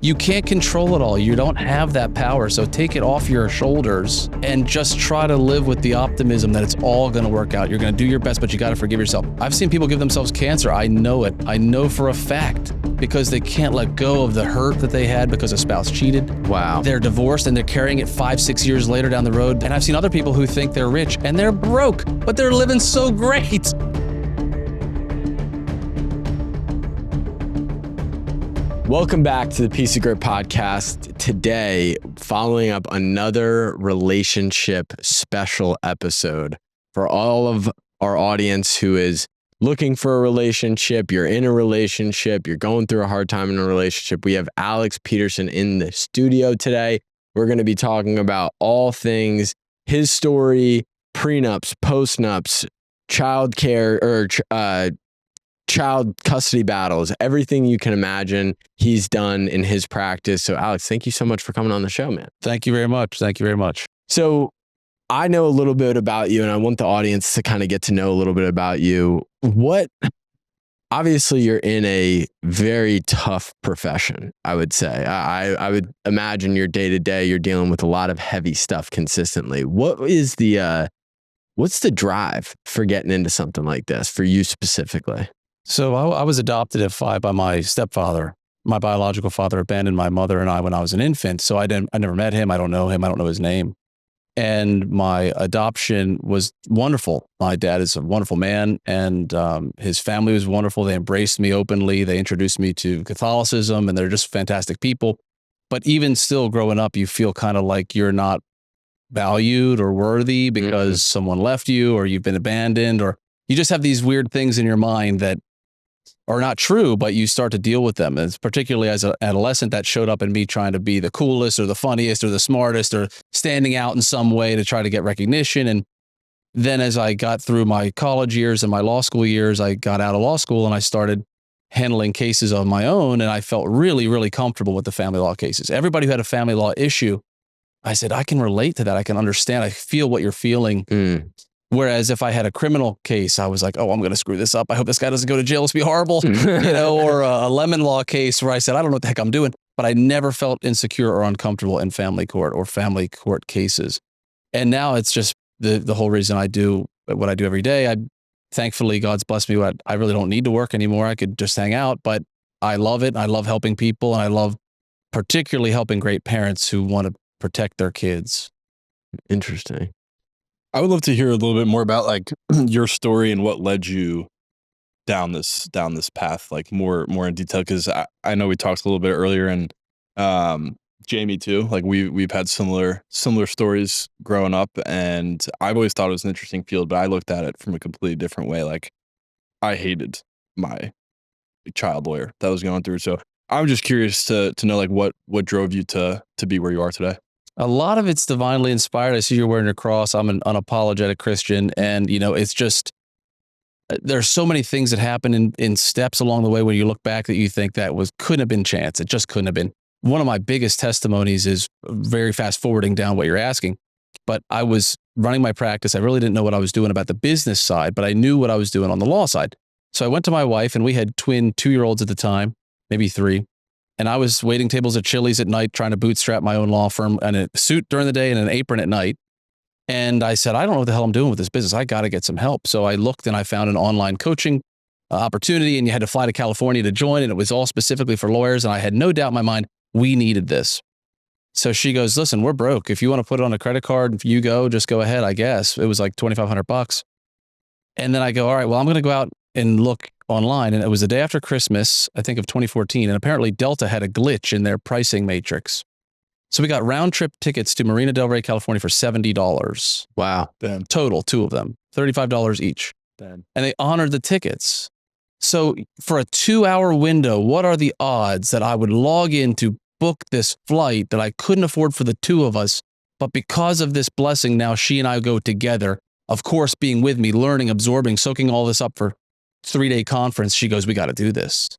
You can't control it all. You don't have that power. So take it off your shoulders and just try to live with the optimism that it's all going to work out. You're going to do your best, but you got to forgive yourself. I've seen people give themselves cancer. I know it. I know for a fact because they can't let go of the hurt that they had because a spouse cheated. Wow. They're divorced and they're carrying it 5-6 years later down the road. And I've seen other people who think they're rich and they're broke, but they're living so great. Welcome back to the Piece of Grit podcast. Today, following up another relationship special episode for all of our audience who is looking for a relationship, you're in a relationship, you're going through a hard time in a relationship. We have Alex Peterson in the studio today. We're going to be talking about all things his story, prenups, postnups, child care, or child custody battles, everything you can imagine he's done in his practice. So Alex, thank you so much for coming on the show, man. Thank you very much. Thank you very much. So I know a little bit about you and I want the audience to kind of get to know a little bit about you. Obviously you're in a very tough profession, I would say. I would imagine your day to day, you're dealing with a lot of heavy stuff consistently. What's the drive for getting into something like this for you specifically? So I was adopted at 5 by my stepfather. My biological father abandoned my mother and I when I was an infant. So I never met him. I don't know him. I don't know his name. And my adoption was wonderful. My dad is a wonderful man and his family was wonderful. They embraced me openly. They introduced me to Catholicism and they're just fantastic people. But even still growing up, you feel kind of like you're not valued or worthy because someone left you or you've been abandoned, or you just have these weird things in your mind that are not true, but you start to deal with them. And it's particularly as an adolescent that showed up in me trying to be the coolest or the funniest or the smartest or standing out in some way to try to get recognition. And then as I got through my college years and my law school years, I got out of law school and I started handling cases of my own. And I felt really, really comfortable with the family law cases. Everybody who had a family law issue, I said, I can relate to that. I can understand. I feel what you're feeling. Whereas if I had a criminal case, I was like, oh, I'm going to screw this up. I hope this guy doesn't go to jail. It's be horrible, or a lemon law case where I said, I don't know what the heck I'm doing, but I never felt insecure or uncomfortable in family court or family court cases. And now it's just the whole reason I do what I do every day. Thankfully, God's blessed me. I really don't need to work anymore. I could just hang out, but I love it. I love helping people. And I love particularly helping great parents who want to protect their kids. Interesting. I would love to hear a little bit more about like your story and what led you down this path, like more in detail. Because I know we talked a little bit earlier, and Jamie too. Like we've had similar stories growing up, and I've always thought it was an interesting field, but I looked at it from a completely different way. Like I hated my child lawyer that was going through. So I'm just curious to know like what drove you to be where you are today. A lot of it's divinely inspired. I see you're wearing a cross. I'm an unapologetic Christian. And, it's just, there's so many things that happen in steps along the way when you look back that you think that couldn't have been chance. It just couldn't have been. One of my biggest testimonies is very fast forwarding down what you're asking. But I was running my practice. I really didn't know what I was doing about the business side, but I knew what I was doing on the law side. So I went to my wife and we had twin 2-year-olds at the time, maybe 3. And I was waiting tables at Chili's at night, trying to bootstrap my own law firm in a suit during the day and an apron at night. And I said, I don't know what the hell I'm doing with this business. I got to get some help. So I looked and I found an online coaching opportunity, and you had to fly to California to join. And it was all specifically for lawyers. And I had no doubt in my mind, we needed this. So she goes, listen, we're broke. If you want to put it on a credit card, just go ahead, I guess. It was like $2,500. And then I go, all right, well, I'm going to go out and look online. And it was the day after Christmas, I think of 2014. And apparently Delta had a glitch in their pricing matrix. So we got round trip tickets to Marina Del Rey, California for $70. Wow. Damn. Total, 2 of them, $35 each. Damn. And they honored the tickets. So for a 2-hour window, what are the odds that I would log in to book this flight that I couldn't afford for the 2 of us? But because of this blessing, now she and I go together, of course, being with me, learning, absorbing, soaking all this up for 3-day conference. She goes, we got to do this.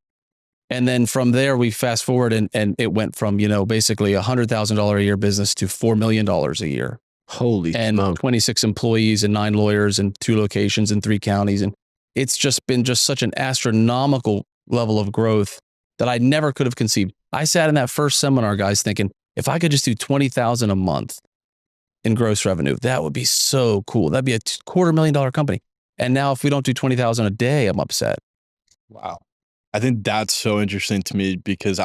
And then from there, we fast forward and it went from, basically $100,000 a year business to $4 million a year. Holy and smoke. 26 employees and 9 lawyers and 2 locations in 3 counties. And it's just been such an astronomical level of growth that I never could have conceived. I sat in that first seminar, guys, thinking, if I could just do 20,000 a month in gross revenue, that would be so cool. That'd be a $250,000 company. And now if we don't do 20,000 a day, I'm upset. Wow. I think that's so interesting to me because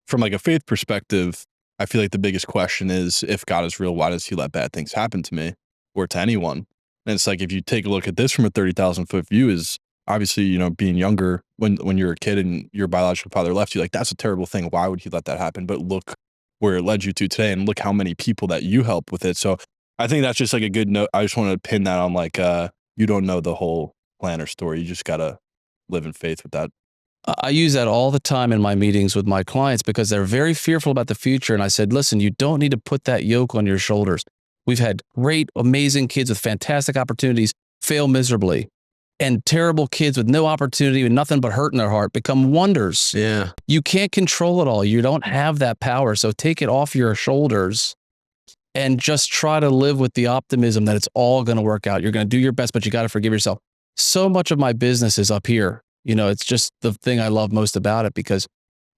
from like a faith perspective, I feel like the biggest question is, if God is real, why does he let bad things happen to me or to anyone? And it's like, if you take a look at this from a 30,000 foot view, is obviously, you know, being younger when you're a kid and your biological father left you, like, that's a terrible thing. Why would he let that happen? But look where it led you to today, and look how many people that you help with it. So I think that's just like a good note. I just want to pin that on, like, you don't know the whole plan or story. You just got to live in faith with that. I use that all the time in my meetings with my clients because they're very fearful about the future. And I said, listen, you don't need to put that yoke on your shoulders. We've had great, amazing kids with fantastic opportunities fail miserably, and terrible kids with no opportunity and nothing but hurt in their heart become wonders. Yeah. You can't control it all. You don't have that power. So take it off your shoulders and just try to live with the optimism that it's all going to work out. You're going to do your best, but you got to forgive yourself. So much of my business is up here. You know, it's just the thing I love most about it, because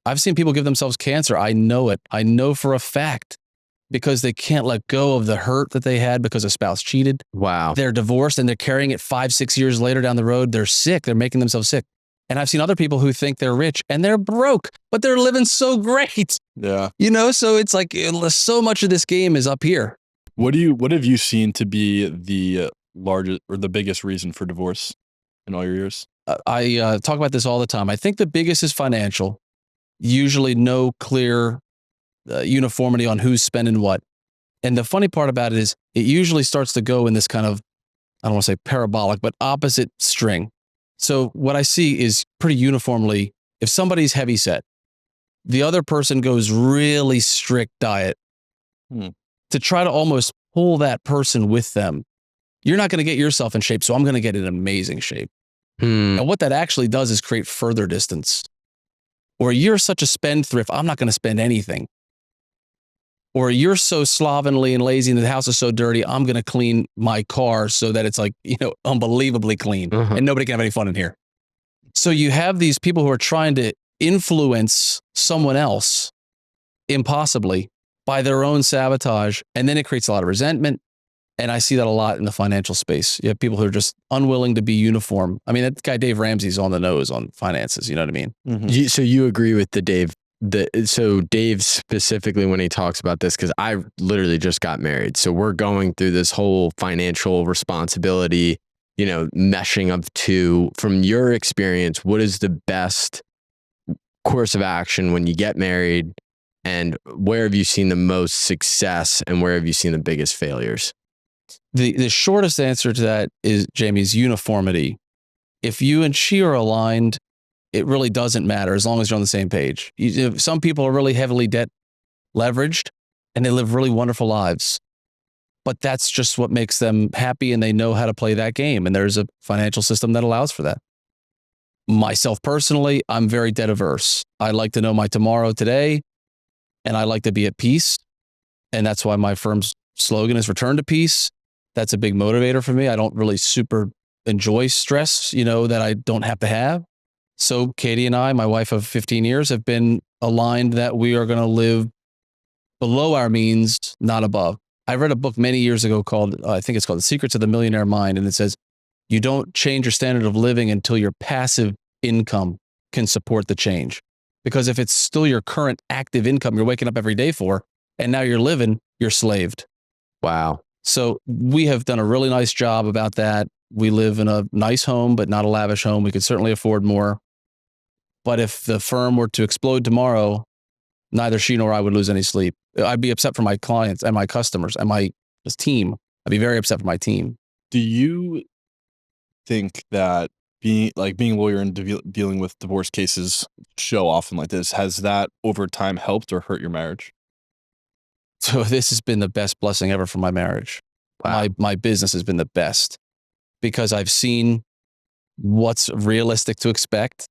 I've seen people give themselves cancer. I know it. I know for a fact, because they can't let go of the hurt that they had because a spouse cheated. Wow. They're divorced and they're carrying it 5-6 years later down the road. They're sick. They're making themselves sick. And I've seen other people who think they're rich and they're broke, but they're living so great. Yeah. You know, so it's like so much of this game is up here. What have you seen to be the largest or the biggest reason for divorce in all your years? I talk about this all the time. I think the biggest is financial. Usually no clear uniformity on who's spending what. And the funny part about it is it usually starts to go in this kind of, I don't want to say parabolic, but opposite string. So what I see is pretty uniformly, if somebody's heavy set, the other person goes really strict diet to try to almost pull that person with them. You're not going to get yourself in shape, so I'm going to get in amazing shape. And what that actually does is create further distance. Or you're such a spendthrift, I'm not going to spend anything. Or you're so slovenly and lazy and the house is so dirty, I'm going to clean my car so that it's like, you know, unbelievably clean and nobody can have any fun in here. So you have these people who are trying to influence someone else impossibly by their own sabotage. And then it creates a lot of resentment. And I see that a lot in the financial space. You have people who are just unwilling to be uniform. I mean, that guy Dave Ramsey's on the nose on finances. You know what I mean? So you agree with Dave specifically when he talks about this, because I literally just got married. So we're going through this whole financial responsibility, you know, meshing of two. From your experience, what is the best course of action when you get married, and where have you seen the most success and where have you seen the biggest failures? The shortest answer to that is, Jamie's uniformity. If you and she are aligned, it really doesn't matter as long as you're on the same page. Some people are really heavily debt leveraged and they live really wonderful lives, but that's just what makes them happy and they know how to play that game. And there's a financial system that allows for that. Myself personally, I'm very debt averse. I like to know my tomorrow today, and I like to be at peace. And that's why my firm's slogan is return to peace. That's a big motivator for me. I don't really super enjoy stress, you know, that I don't have to have. So Katie and I, my wife of 15 years, have been aligned that we are going to live below our means, not above. I read a book many years ago called, I think it's called The Secrets of the Millionaire Mind. And it says, you don't change your standard of living until your passive income can support the change. Because if it's still your current active income you're waking up every day for, and now you're living, you're slaved. Wow. So we have done a really nice job about that. We live in a nice home, but not a lavish home. We could certainly afford more. But if the firm were to explode tomorrow, neither she nor I would lose any sleep. I'd be upset for my clients and my customers and my team. I'd be very upset for my team. Do you think that being a lawyer and dealing with divorce cases so often like this, has that over time helped or hurt your marriage? So this has been the best blessing ever for my marriage. Wow. My business has been the best because I've seen what's realistic to expect.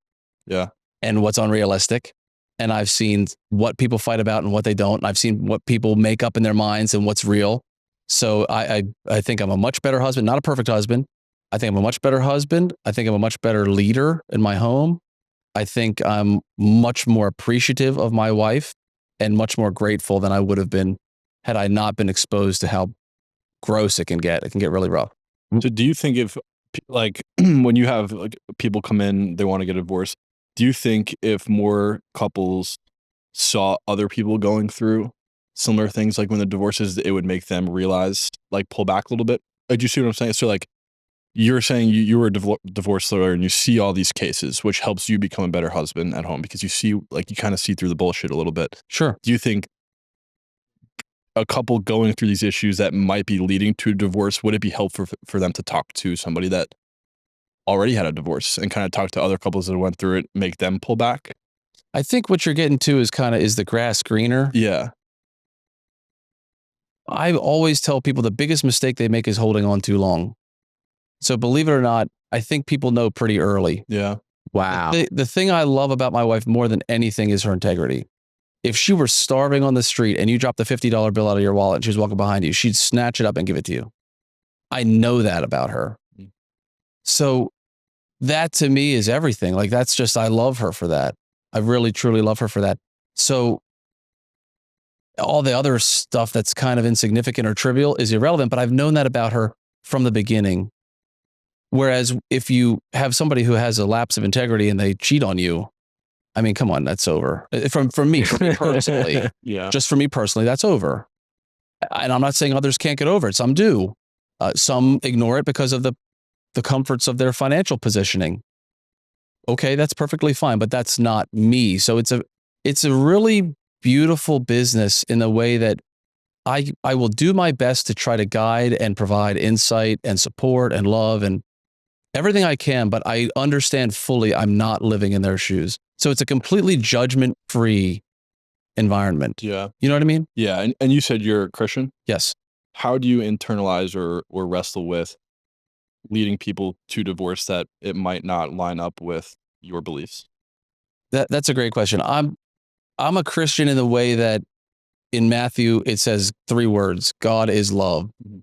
Yeah. And what's unrealistic. And I've seen what people fight about and what they don't. And I've seen what people make up in their minds and what's real. So I think I'm a much better husband, not a perfect husband. I think I'm a much better husband. I think I'm a much better leader in my home. I think I'm much more appreciative of my wife and much more grateful than I would have been had I not been exposed to how gross it can get. It can get really rough. So do you think if like when you have like people come in, they want to get a divorce, do you think if more couples saw other people going through similar things, like when the divorces, it would make them realize, like pull back a little bit? Like, do you see what I'm saying? So like you're saying you were a divorce lawyer and you see all these cases, which helps you become a better husband at home because you see, like, you kind of see through the bullshit a little bit. Sure. Do you think a couple going through these issues that might be leading to a divorce, would it be helpful for them to talk to somebody that already had a divorce and kind of talk to other couples that went through it, make them pull back? I think what you're getting to is is the grass greener? Yeah. I always tell people the biggest mistake they make is holding on too long. So believe it or not, I think people know pretty early. Yeah. Wow. The thing I love about my wife more than anything is her integrity. If she were starving on the street and you dropped a $50 bill out of your wallet and she was walking behind you, she'd snatch it up and give it to you. I know that about her. So that to me is everything. Like, that's just, I love her for that. I really, truly love her for that. So all the other stuff that's kind of insignificant or trivial is irrelevant, but I've known that about her from the beginning. Whereas if you have somebody who has a lapse of integrity and they cheat on you, I mean, come on, that's over. For me personally, Yeah. just for me personally, that's over. And I'm not saying others can't get over it. Some do. Some ignore it because of the comforts of their financial positioning. Okay, that's perfectly fine, but that's not me. So it's a really beautiful business in the way that I will do my best to try to guide and provide insight and support and love and everything I can, but I understand fully I'm not living in their shoes. So it's a completely judgment-free environment. Yeah. You know what I mean? Yeah. And you said you're a Christian. Yes. How do you internalize or wrestle with leading people to divorce that it might not line up with your beliefs? That's a great question. I'm a Christian in the way that in Matthew it says 3 words: God is love. Mhm.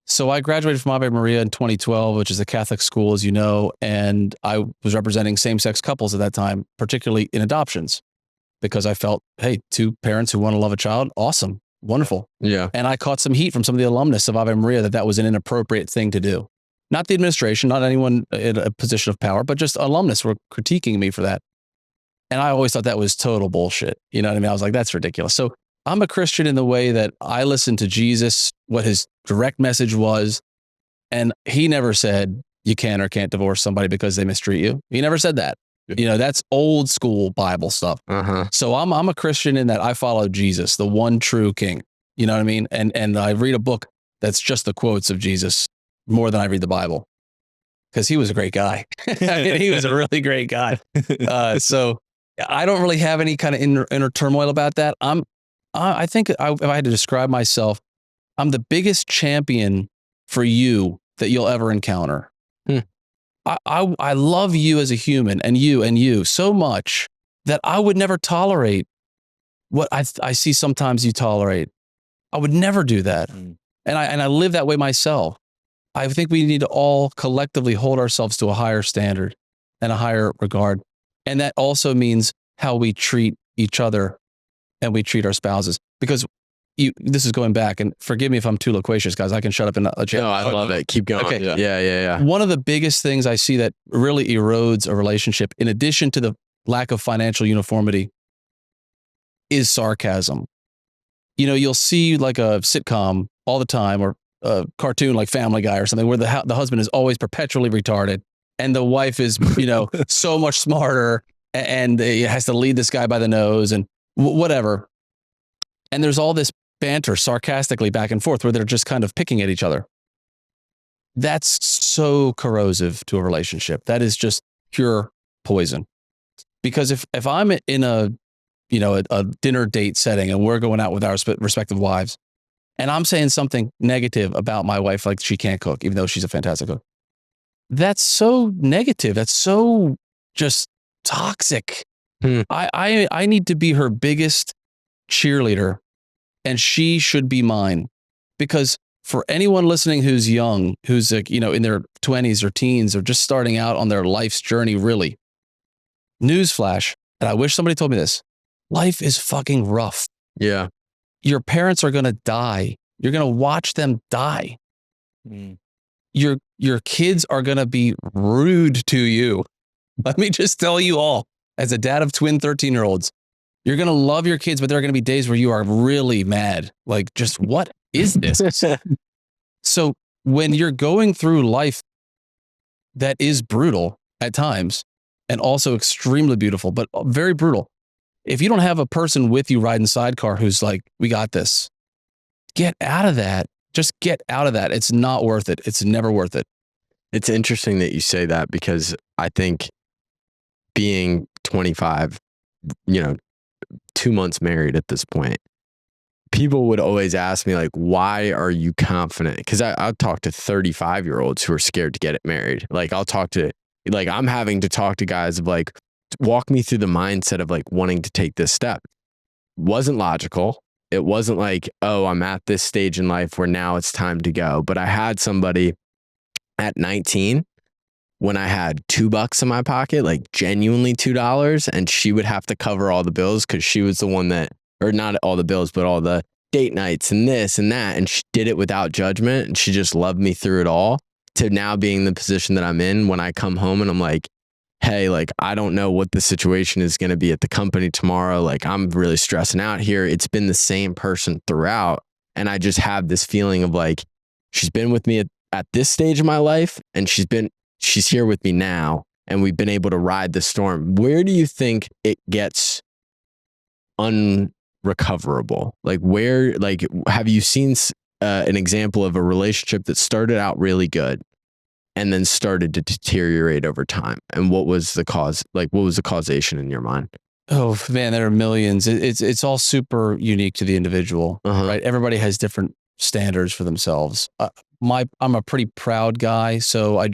So I graduated from Ave Maria in 2012, which is a Catholic school, as you know, and I was representing same-sex couples at that time, particularly in adoptions, because I felt, hey, 2 parents who want to love a child, awesome, wonderful. Yeah. And I caught some heat from some of the alumnus of Ave Maria that was an inappropriate thing to do. Not the administration, not anyone in a position of power, but just alumnus were critiquing me for that. And I always thought that was total bullshit. You know what I mean? I was like, that's ridiculous. So I'm a Christian in the way that I listen to Jesus, what his direct message was. And he never said you can or can't divorce somebody because they mistreat you. He never said that. Yeah. You know, that's old school Bible stuff. Uh-huh. So I'm a Christian in that I follow Jesus, the one true king. You know what I mean? And I read a book that's just the quotes of Jesus more than I read the Bible, because he was a great guy. I mean, he was a really great guy. So I don't really have any kind of inner turmoil about that. I think if I had to describe myself, I'm the biggest champion for you that you'll ever encounter. I love you as a human and you so much that I would never tolerate what I see sometimes you tolerate. I would never do that. And I live that way myself. I think we need to all collectively hold ourselves to a higher standard and a higher regard. And that also means how we treat each other and we treat our spouses. Because this is going back, and forgive me if I'm too loquacious, guys. I can shut up and let you. No, I love it. Keep going. Okay. Yeah. One of the biggest things I see that really erodes a relationship, in addition to the lack of financial uniformity, is sarcasm. You know, you'll see like a sitcom all the time, or a cartoon like Family Guy or something, where the husband is always perpetually retarded and the wife is, you know, so much smarter and has to lead this guy by the nose and whatever. And there's all this banter sarcastically back and forth where they're just kind of picking at each other. That's so corrosive to a relationship. That is just pure poison. Because if I'm in a dinner date setting and we're going out with our respective wives, and I'm saying something negative about my wife, like she can't cook, even though she's a fantastic cook, that's so negative. That's so just toxic. I need to be her biggest cheerleader, and she should be mine. Because for anyone listening who's young, who's in their 20s or teens or just starting out on their life's journey, really, newsflash, and I wish somebody told me this, life is fucking rough. Yeah. Your parents are going to die. You're going to watch them die. Your kids are going to be rude to you. Let me just tell you all, as a dad of twin 13-year-olds, you're going to love your kids, but there are going to be days where you are really mad. Like, just what is this? So when you're going through life that is brutal at times and also extremely beautiful, but very brutal, if you don't have a person with you riding sidecar who's like, we got this, get out of that. Just get out of that. It's not worth it. It's never worth it. It's interesting that you say that, because I think being 25, 2 months married at this point, people would always ask me, like, why are you confident? Because I'll talk to 35-year-olds who are scared to get married. Like, I'm having to talk to guys of like, walk me through the mindset of like wanting to take this step. Wasn't logical. It wasn't like, oh, I'm at this stage in life where now it's time to go. But I had somebody at 19 when I had $2 in my pocket, like genuinely $2, and she would have to cover all the bills because she was the one that, or not all the bills, but all the date nights and this and that. And she did it without judgment. And she just loved me through it all, to now being in the position that I'm in when I come home and I'm like, hey, like, I don't know what the situation is going to be at the company tomorrow. Like, I'm really stressing out here. It's been the same person throughout. And I just have this feeling of like, she's been with me at this stage of my life, and she's here with me now, and we've been able to ride the storm. Where do you think it gets unrecoverable? Like, have you seen an example of a relationship that started out really good and then started to deteriorate over time? And what was the cause? Like, what was the causation in your mind? Oh man, there are millions. It's all super unique to the individual, right? Everybody has different standards for themselves. I'm a pretty proud guy, so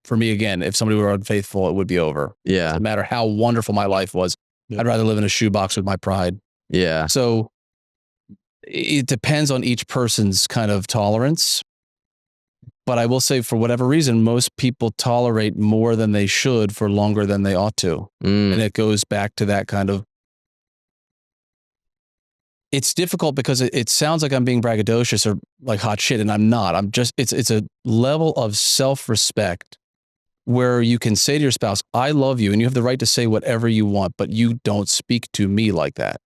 for me, again, if somebody were unfaithful, it would be over. Yeah. No matter how wonderful my life was, I'd rather live in a shoebox with my pride. Yeah. So it depends on each person's kind of tolerance. But I will say, for whatever reason, most people tolerate more than they should for longer than they ought to. And it goes back to that kind of, it's difficult because it sounds like I'm being braggadocious or like hot shit, and I'm not. It's a level of self-respect where you can say to your spouse, I love you, and you have the right to say whatever you want, but you don't speak to me like that.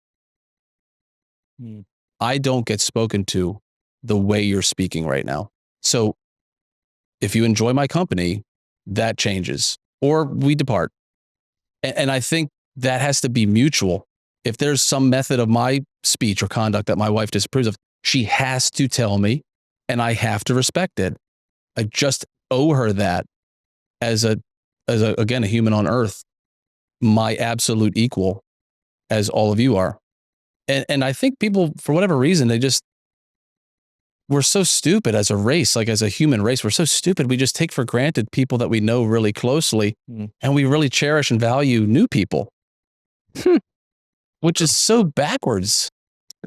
I don't get spoken to the way you're speaking right now. So if you enjoy my company, that changes, or we depart. And I think that has to be mutual. If there's some method of my speech or conduct that my wife disapproves of, she has to tell me, and I have to respect it. I just owe her that as a human on earth, my absolute equal, as all of you are. And I think people, for whatever reason, we're so stupid as a race, like as a human race, we're so stupid. We just take for granted people that we know really closely, and we really cherish and value new people, which is so backwards.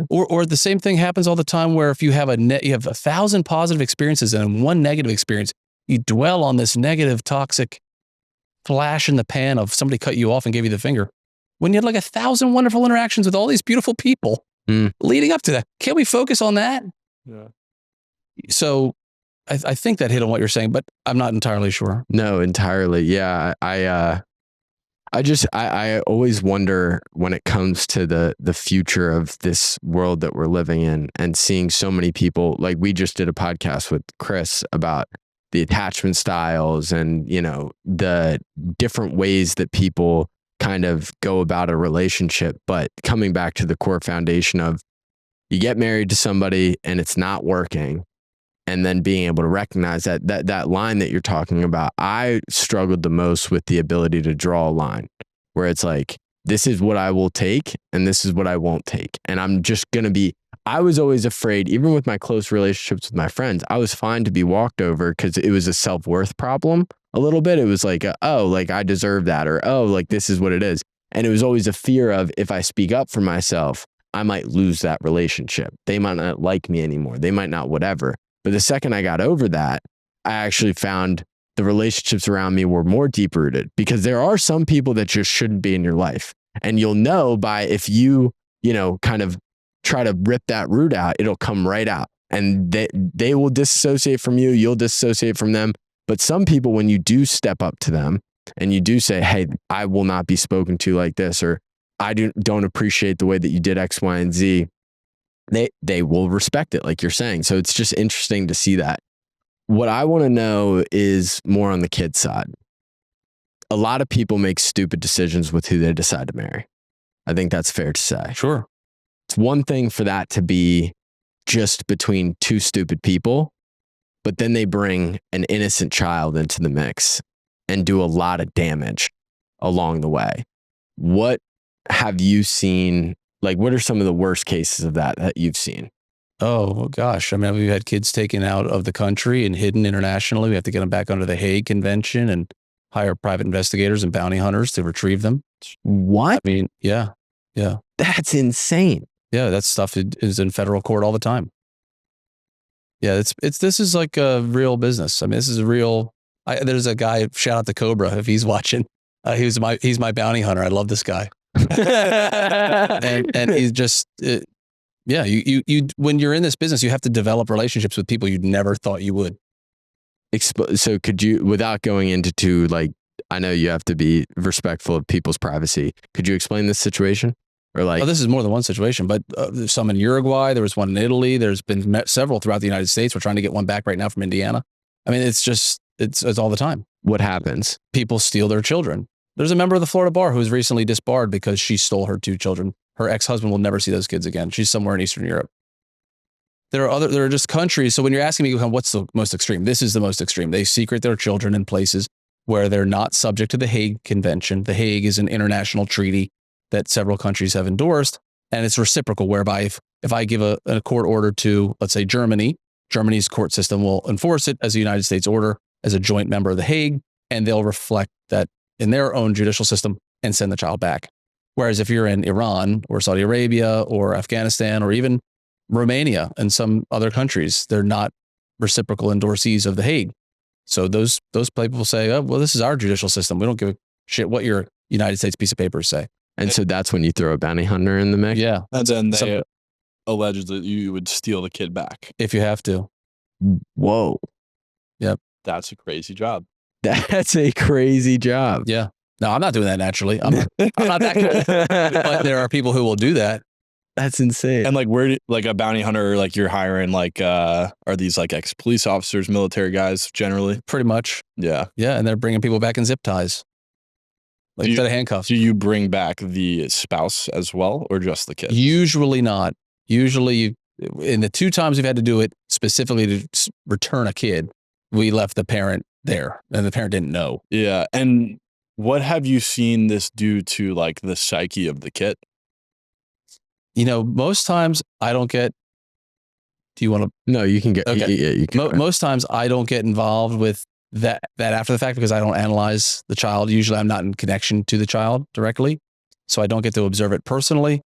Or the same thing happens all the time, where if you have you have 1,000 positive experiences and one negative experience, you dwell on this negative, toxic flash in the pan of somebody cut you off and gave you the finger, when you had like 1,000 wonderful interactions with all these beautiful people leading up to that. Can't we focus on that? Yeah. So I think that hit on what you're saying, but I'm not entirely sure. No, entirely. Yeah. I always wonder when it comes to the future of this world that we're living in, and seeing so many people, like we just did a podcast with Chris about the attachment styles and, the different ways that people kind of go about a relationship. But coming back to the core foundation of, you get married to somebody and it's not working, and then being able to recognize that line that you're talking about. I struggled the most with the ability to draw a line where it's like, this is what I will take and this is what I won't take. And I'm just going to be, I was always afraid, even with my close relationships with my friends, I was fine to be walked over because it was a self-worth problem a little bit. It was like, oh, like I deserve that, or, oh, like this is what it is. And it was always a fear of, if I speak up for myself, I might lose that relationship. They might not like me anymore. They might not, whatever. But the second I got over that, I actually found the relationships around me were more deep rooted, because there are some people that just shouldn't be in your life. And you'll know by if you kind of try to rip that root out, it'll come right out, and they will disassociate from you. You'll disassociate from them. But some people, when you do step up to them and you do say, hey, I will not be spoken to like this, or I don't appreciate the way that you did X, Y, and Z, they will respect it, like you're saying. So it's just interesting to see that. What I want to know is more on the kid side. A lot of people make stupid decisions with who they decide to marry. I think that's fair to say. Sure. It's one thing for that to be just between two stupid people, but then they bring an innocent child into the mix and do a lot of damage along the way. What have you seen? Like, what are some of the worst cases of that you've seen? Oh, gosh. I mean, we've had kids taken out of the country and hidden internationally. We have to get them back under the Hague Convention and hire private investigators and bounty hunters to retrieve them. What? I mean, yeah. That's insane. Yeah, that stuff is in federal court all the time. Yeah, this is like a real business. I mean, this is a real. There's a guy. Shout out to Cobra if he's watching. He's my bounty hunter. I love this guy. and he's just yeah. You when you're in this business, you have to develop relationships with people you never thought you would. So could you, without going into like, I know you have to be respectful of people's privacy. Could you explain this situation? Or like, this is more than one situation, but there's some in Uruguay. There was one in Italy. There's been several throughout the United States. We're trying to get one back right now from Indiana. I mean, it's all the time. What happens? People steal their children. There's a member of the Florida bar who was recently disbarred because she stole her 2 children. Her ex-husband will never see those kids again. She's somewhere in Eastern Europe. There are just countries. So when you're asking me what's the most extreme, this is the most extreme. They secret their children in places where they're not subject to the Hague Convention. The Hague is an international treaty that several countries have endorsed, and it's reciprocal, whereby if I give a court order to, let's say, Germany, Germany's court system will enforce it as a United States order as a joint member of the Hague, and they'll reflect that in their own judicial system and send the child back. Whereas if you're in Iran or Saudi Arabia or Afghanistan or even Romania and some other countries, they're not reciprocal endorsees of the Hague. So those people say, oh, well, this is our judicial system. We don't give a shit what your United States piece of paper say. And so that's when you throw a bounty hunter in the mix? Yeah. And then they allege that you would steal the kid back. If you have to. Whoa. Yep. That's a crazy job. That's a crazy job. Yeah. No, I'm not doing that naturally. I'm not that good. But there are people who will do that. That's insane. And like, like a bounty hunter, like you're hiring, like, are these like ex-police officers, military guys generally? Pretty much. Yeah. Yeah. And they're bringing people back in zip ties. Like instead of handcuffs. Do you bring back the spouse as well, or just the kid? Usually not. Usually, in the 2 times we've had to do it specifically to return a kid, we left the parent there, and the parent didn't know. Yeah. And what have you seen this do to like the psyche of the kid? Most times I don't get. Do you want to? No, you can get. Okay. Yeah, you can. Most times I don't get involved with that after the fact because I don't analyze the child. Usually I'm not in connection to the child directly, so I don't get to observe it personally.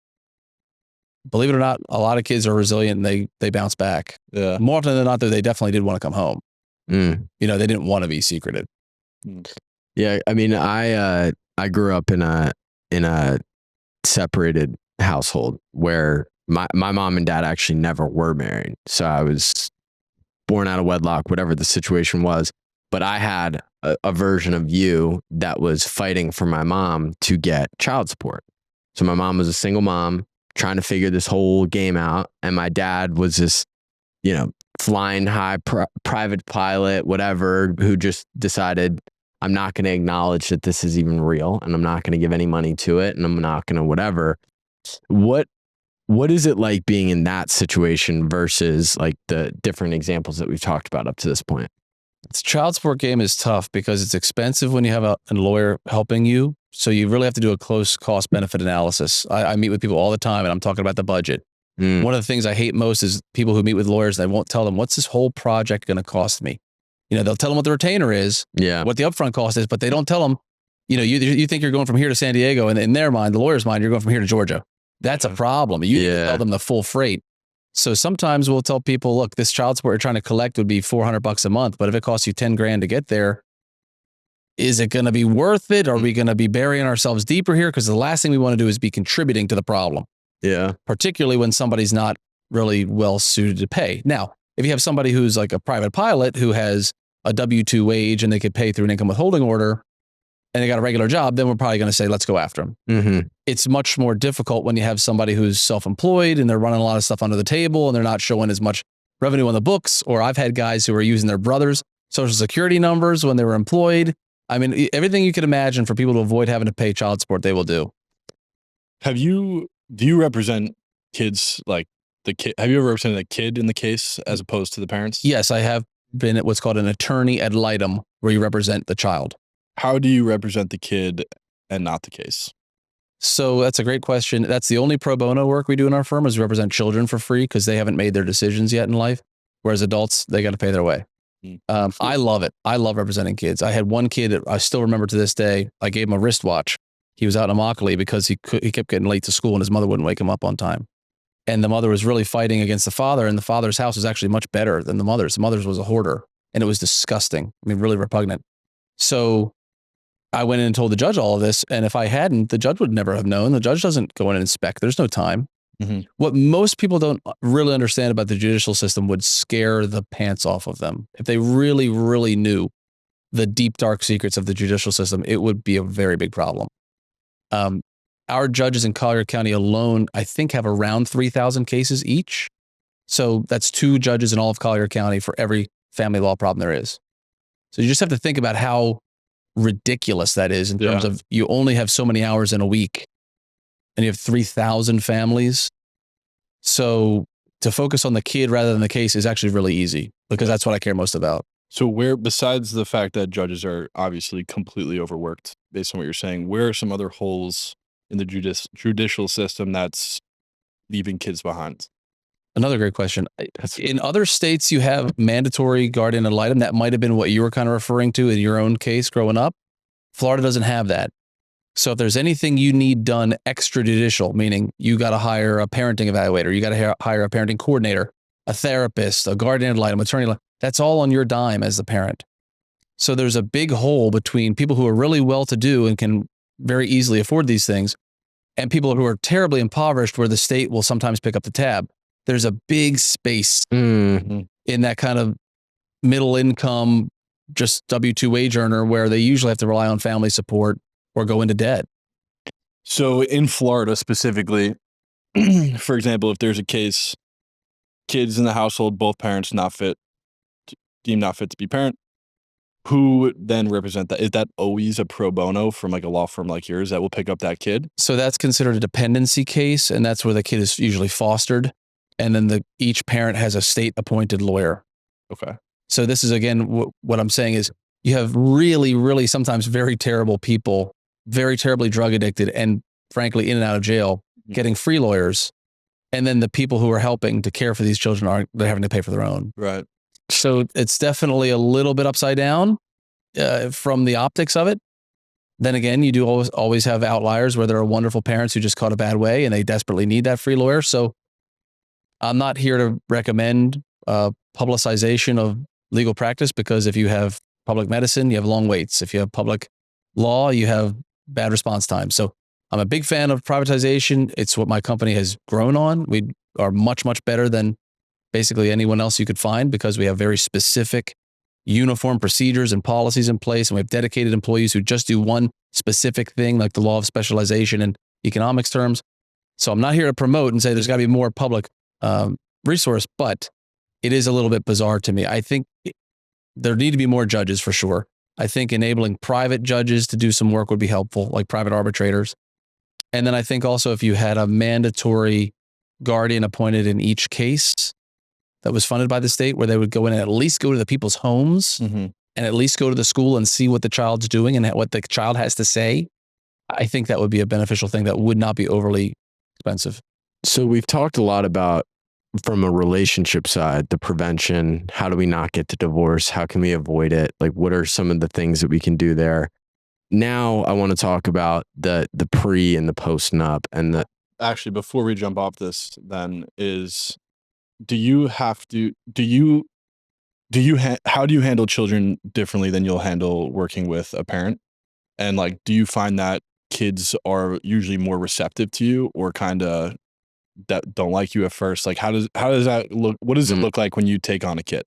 Believe it or not, a lot of kids are resilient and they bounce back. Yeah. More often than not, though, they definitely did want to come home. Mm. They didn't want to be secreted. Yeah, I mean, I grew up in a separated household where my mom and dad actually never were married. So I was born out of wedlock, whatever the situation was. But I had a version of you that was fighting for my mom to get child support. So my mom was a single mom trying to figure this whole game out. And my dad was this, flying high private pilot, whatever, who just decided, I'm not going to acknowledge that this is even real, and I'm not going to give any money to it, and I'm not going to whatever. What is it like being in that situation versus like the different examples that we've talked about up to this point? This child support game is tough because it's expensive when you have a lawyer helping you. So you really have to do a close cost benefit analysis. I meet with people all the time and I'm talking about the budget. One of the things I hate most is people who meet with lawyers and they won't tell them, what's this whole project going to cost me? They'll tell them what the retainer is, what the upfront cost is, but they don't tell them, you think you're going from here to San Diego, and in their mind, the lawyer's mind, you're going from here to Georgia. That's a problem. You tell them the full freight. So sometimes we'll tell people, look, this child support you're trying to collect would be $400 a month, but if it costs you 10 grand to get there, is it going to be worth it? Are we going to be burying ourselves deeper here? Because the last thing we want to do is be contributing to the problem. Yeah. Particularly when somebody's not really well suited to pay. Now, if you have somebody who's like a private pilot who has a W-2 wage and they could pay through an income withholding order and they got a regular job, then we're probably going to say, let's go after them. Mm-hmm. It's much more difficult when you have somebody who's self-employed and they're running a lot of stuff under the table and they're not showing as much revenue on the books. Or I've had guys who are using their brother's social security numbers when they were employed. I mean, everything you could imagine for people to avoid having to pay child support, they will do. Do you represent kids, like the kid? Have you ever represented a kid in the case as opposed to the parents? Yes, I have been at what's called an attorney ad litem, where you represent the child. How do you represent the kid and not the case? So that's a great question. That's the only pro bono work we do in our firm, is represent children for free because they haven't made their decisions yet in life. Whereas adults, they got to pay their way. I love it. I love representing kids. I had one kid, I still remember to this day, I gave him a wristwatch. He was out in Immokalee because he kept getting late to school and his mother wouldn't wake him up on time. And the mother was really fighting against the father, and the father's house was actually much better than the mother's. The mother's was a hoarder, and it was disgusting. I mean, really repugnant. So I went in and told the judge all of this, and if I hadn't, the judge would never have known. The judge doesn't go in and inspect. There's no time. Mm-hmm. What most people don't really understand about the judicial system would scare the pants off of them. If they really, really knew the deep, dark secrets of the judicial system, it would be a very big problem. Our judges in Collier County alone, I think, have around 3,000 cases each. So that's 2 judges in all of Collier County for every family law problem there is. So you just have to think about how ridiculous that is in terms of you only have so many hours in a week and you have 3,000 families. So to focus on the kid rather than the case is actually really easy because that's what I care most about. So where, besides the fact that judges are obviously completely overworked, based on what you're saying, where are some other holes in the judicial system that's leaving kids behind? Another great question. In other states, you have mandatory guardian ad litem. That might have been what you were kind of referring to in your own case growing up. Florida doesn't have that. So if there's anything you need done extrajudicial, meaning you got to hire a parenting evaluator, you got to hire a parenting coordinator, a therapist, a guardian ad litem, attorney, that's all on your dime as the parent. So there's a big hole between people who are really well-to-do and can very easily afford these things and people who are terribly impoverished where the state will sometimes pick up the tab. There's a big space in that kind of middle income, just W-2 wage earner where they usually have to rely on family support or go into debt. So in Florida specifically, for example, if there's a case, kids in the household, both parents deemed not fit to be parent, who would then represent that? Is that always a pro bono from like a law firm like yours that will pick up that kid? So that's considered a dependency case, and that's where the kid is usually fostered. And then each parent has a state-appointed lawyer. Okay. So this is, again, what I'm saying is you have really, really sometimes very terrible people, very terribly drug addicted, and frankly, in and out of jail, getting free lawyers. And then the people who are helping to care for these children they're having to pay for their own. Right. So it's definitely a little bit upside down from the optics of it. Then again, you do always have outliers where there are wonderful parents who just caught a bad way and they desperately need that free lawyer. So I'm not here to recommend publicization of legal practice because if you have public medicine, you have long waits. If you have public law, you have bad response time. So I'm a big fan of privatization. It's what my company has grown on. We are much, much better than basically anyone else you could find because we have very specific uniform procedures and policies in place. And we have dedicated employees who just do one specific thing, like the law of specialization in economics terms. So I'm not here to promote and say there's got to be more public resource, but it is a little bit bizarre to me. I think there need to be more judges for sure. I think enabling private judges to do some work would be helpful, like private arbitrators. And then I think also if you had a mandatory guardian appointed in each case that was funded by the state, where they would go in and at least go to the people's homes and at least go to the school and see what the child's doing and what the child has to say, I think that would be a beneficial thing that would not be overly expensive. So we've talked a lot about, from a relationship side, the prevention. How do we not get to divorce? How can we avoid it? Like, what are some of the things that we can do there? Now I want to talk about the pre and the post nup and the. Actually, before we jump off this, then do you how do you handle children differently than you'll handle working with a parent? And like, do you find that kids are usually more receptive to you, or kind of that don't like you at first? Like, how does that look? What does it look like when you take on a kid?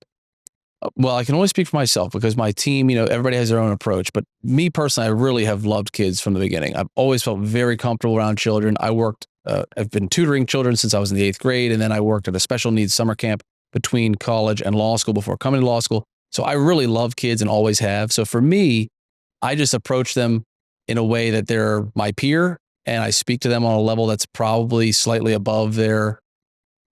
Well, I can only speak for myself because my team, everybody has their own approach. But me personally, I really have loved kids from the beginning. I've always felt very comfortable around children. I've been tutoring children since I was in the 8th grade. And then I worked at a special needs summer camp between college and law school before coming to law school. So I really love kids and always have. So for me, I just approach them in a way that they're my peer, and I speak to them on a level that's probably slightly above their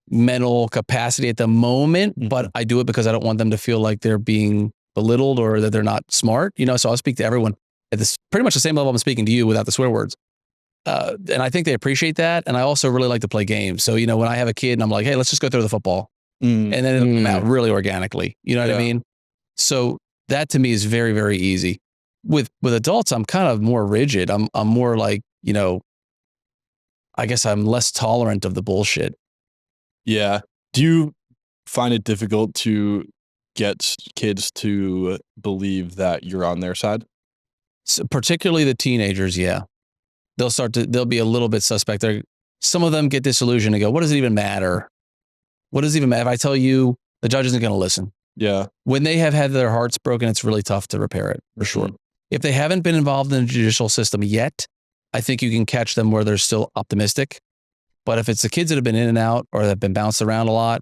mental capacity at the moment, but I do it because I don't want them to feel like they're being belittled or that they're not smart, so I'll speak to everyone at this pretty much the same level I'm speaking to you without the swear words. And I think they appreciate that. And I also really like to play games. So, when I have a kid and I'm like, hey, let's just go throw the football. And then it'll come out really organically. You know what I mean? So that to me is very, very easy. With adults, I'm kind of more rigid. I'm more like, I guess I'm less tolerant of the bullshit. Yeah. Do you find it difficult to get kids to believe that you're on their side? So particularly the teenagers, yeah. They'll be a little bit suspect. Some of them get disillusioned and go, what does it even matter? What does it even matter? If I tell you, the judge isn't going to listen. Yeah. When they have had their hearts broken, it's really tough to repair it, for sure. If they haven't been involved in the judicial system yet, I think you can catch them where they're still optimistic. But if it's the kids that have been in and out or that have been bounced around a lot,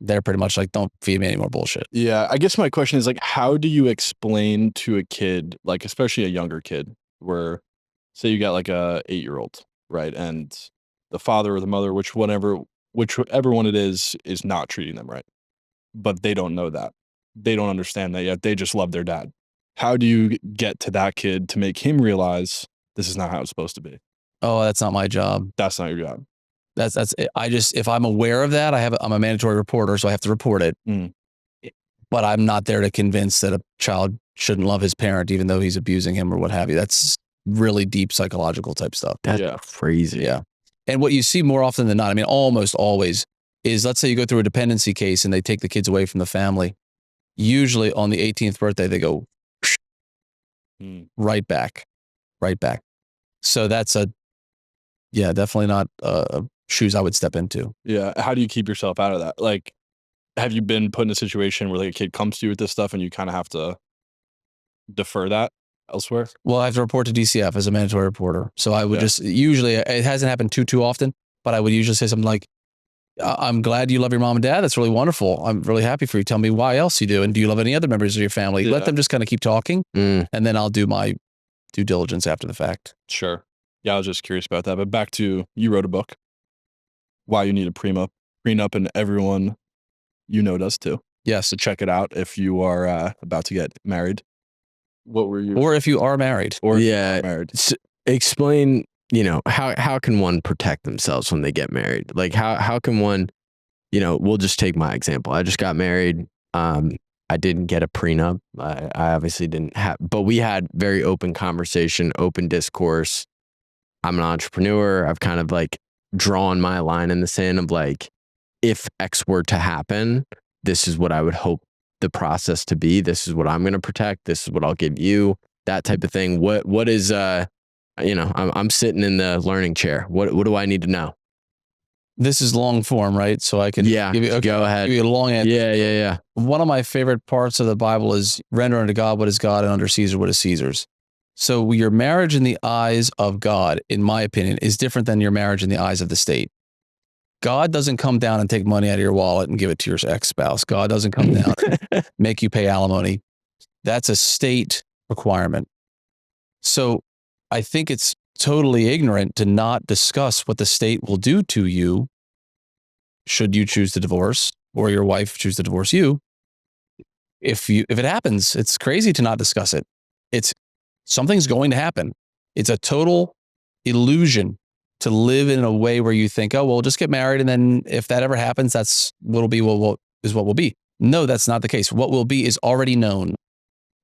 they're pretty much like, don't feed me any more bullshit. Yeah. I guess my question is like, how do you explain to a kid, like especially a younger kid, where say you got like a 8-year-old, right? And the father or the mother, whichever one it is not treating them right. But they don't know that. They don't understand that yet. They just love their dad. How do you get to that kid to make him realize this is not how it's supposed to be? Oh, that's not my job. That's not your job. That's it. If I'm aware of that, I'm a mandatory reporter, so I have to report it. But I'm not there to convince that a child shouldn't love his parent, even though he's abusing him or what have you. That's really deep psychological type stuff. That's crazy. Yeah. And what you see more often than not, I mean, almost always, is let's say you go through a dependency case and they take the kids away from the family. Usually on the 18th birthday, they go right back. So that's definitely not shoes I would step into. Yeah. How do you keep yourself out of that? Like, have you been put in a situation where like a kid comes to you with this stuff and you kind of have to defer that elsewhere? Well, I have to report to DCF as a mandatory reporter. So I would usually, it hasn't happened too often, but I would usually say something like, I'm glad you love your mom and dad. That's really wonderful. I'm really happy for you. Tell me why else you do. And do you love any other members of your family? Let them just kind of keep talking. And then I'll do my due diligence after the fact. Sure. Yeah, I was just curious about that. But back to, you wrote a book, Why You Need a Prenup, and everyone does too. Yes. So check it out if you are about to get married. What were you? Or if you are married. Married. So explain, how can one protect themselves when they get married? Like how can one, we'll just take my example. I just got married. I didn't get a prenup. I obviously didn't have, but we had very open conversation, open discourse. I'm an entrepreneur. I've kind of like drawn my line in the sand of like, if X were to happen, this is what I would hope the process to be. This is what I'm going to protect. This is what I'll give you. That type of thing. What is, I'm sitting in the learning chair. What do I need to know? This is long form, right? So I can give you, go ahead. Give you a long answer. Yeah. One of my favorite parts of the Bible is render unto God what is God and under Caesar what is Caesar's. So your marriage in the eyes of God, in my opinion, is different than your marriage in the eyes of the state. God doesn't come down and take money out of your wallet and give it to your ex-spouse. God doesn't come down and make you pay alimony. That's a state requirement. So I think it's totally ignorant to not discuss what the state will do to you should you choose to divorce or your wife choose to divorce you. If it happens, it's crazy to not discuss it. Something's going to happen. It's a total illusion to live in a way where you think, oh, well, just get married. And then if that ever happens, that's what'll be, what will be. No, that's not the case. What will be is already known.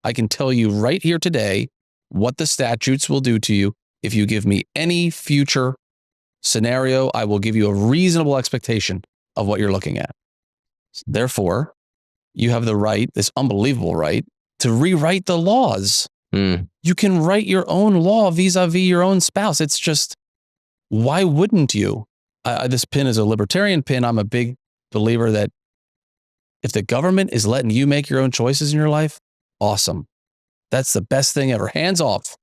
I can tell you right here today what the statutes will do to you. If you give me any future scenario, I will give you a reasonable expectation of what you're looking at. Therefore, you have the right, this unbelievable right, to rewrite the laws. You can write your own law vis-a-vis your own spouse. It's just, why wouldn't you? This pin is a libertarian pin. I'm a big believer that if the government is letting you make your own choices in your life, awesome. That's the best thing ever. Hands off.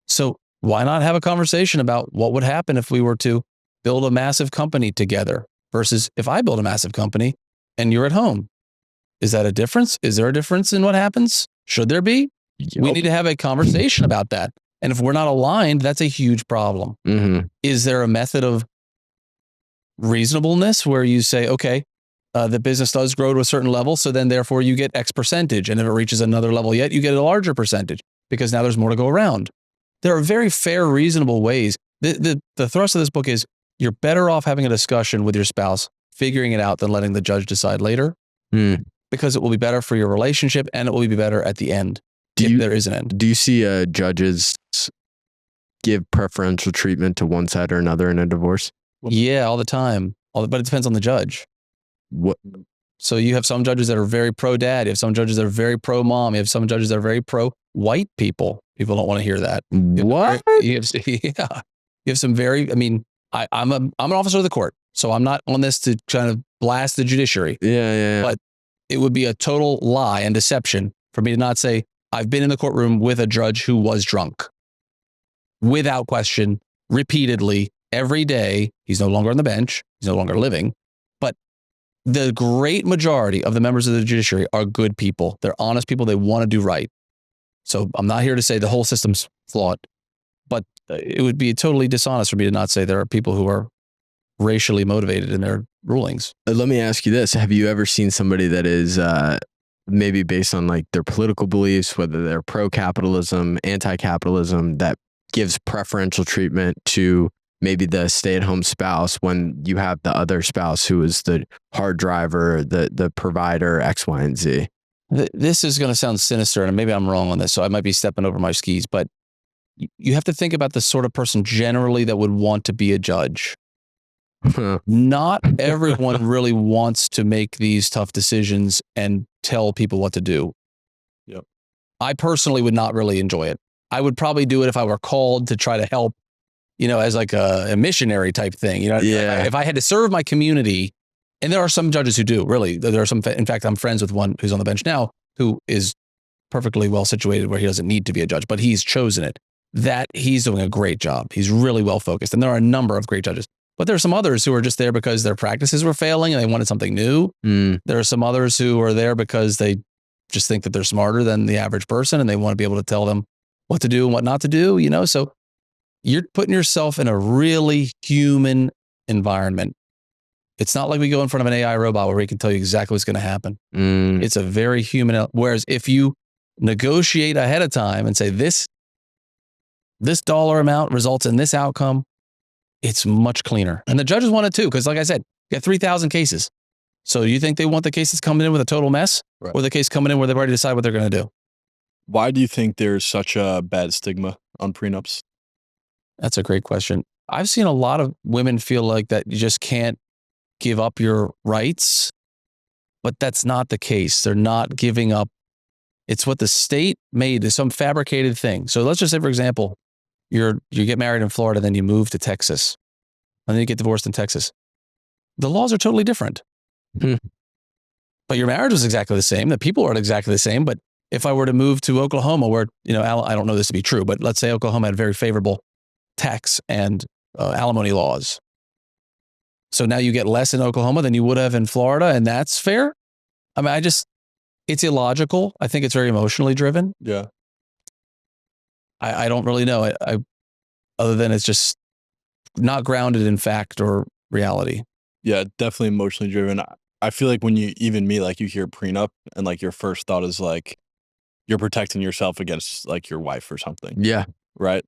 So why not have a conversation about what would happen if we were to build a massive company together versus if I build a massive company and you're at home? Is that a difference? Is there a difference in what happens? Should there be? Yep. We need to have a conversation about that. And if we're not aligned, that's a huge problem. Is there a method of reasonableness where you say, okay, the business does grow to a certain level, so then therefore you get X percentage. And if it reaches another level yet, you get a larger percentage because now there's more to go around. There are very fair, reasonable ways. The thrust of this book is you're better off having a discussion with your spouse, figuring it out than letting the judge decide later, because it will be better for your relationship and it will be better at the end. If there is an end. Do you see judges give preferential treatment to one side or another in a divorce? Yeah, all the time. But it depends on the judge. What? So you have some judges that are very pro-dad. You have some judges that are very pro-mom. You have some judges that are very pro-white people. People don't want to hear that. What? You have some very, I mean, I'm an officer of the court, so I'm not on this to kind of blast the judiciary. Yeah. But it would be a total lie and deception for me to not say, I've been in the courtroom with a judge who was drunk. Without question, repeatedly, every day. He's no longer on the bench. He's no longer living. But the great majority of the members of the judiciary are good people. They're honest people. They want to do right. So I'm not here to say the whole system's flawed, but it would be totally dishonest for me to not say there are people who are racially motivated in their rulings. Let me ask you this. Have you ever seen somebody that is maybe based on like their political beliefs, whether they're pro-capitalism, anti-capitalism, that gives preferential treatment to maybe the stay-at-home spouse when you have the other spouse who is the hard driver, the provider, X, Y, and Z? This is going to sound sinister, and maybe I'm wrong on this, so I might be stepping over my skis, but you have to think about the sort of person generally that would want to be a judge. Not everyone really wants to make these tough decisions and tell people what to do. Yep. I personally would not really enjoy it. I would probably do it if I were called to try to help, as like a missionary type thing. If I had to serve my community, and there are some judges who do, really. There are some, in fact, I'm friends with one who's on the bench now who is perfectly well situated where he doesn't need to be a judge, but he's chosen it. That he's doing a great job. He's really well focused. And there are a number of great judges. But there are some others who are just there because their practices were failing and they wanted something new. There are some others who are there because they just think that they're smarter than the average person and they want to be able to tell them what to do and what not to do, So you're putting yourself in a really human environment. It's not like we go in front of an AI robot where we can tell you exactly what's going to happen. It's a very human. Whereas if you negotiate ahead of time and say this dollar amount results in this outcome, it's much cleaner. And the judges want it too, because like I said, you got 3,000 cases. So you think they want the cases coming in with a total mess, right, or the case coming in where they've already decided what they're going to do? Why do you think there's such a bad stigma on prenups? That's a great question. I've seen a lot of women feel like that you just can't give up your rights, but that's not the case. They're not giving up. It's what the state made is some fabricated thing. So let's just say, for example, you get married in Florida, then you move to Texas, and then you get divorced in Texas. The laws are totally different. But your marriage was exactly the same. The people aren't exactly the same. But if I were to move to Oklahoma, where, I don't know this to be true, but let's say Oklahoma had very favorable tax and alimony laws. So now you get less in Oklahoma than you would have in Florida, and that's fair? I mean, it's illogical. I think it's very emotionally driven. Yeah. I don't really know. Other than it's just not grounded in fact or reality. Yeah, definitely emotionally driven. I feel like when you hear prenup and like your first thought is like you're protecting yourself against like your wife or something. Yeah. Right.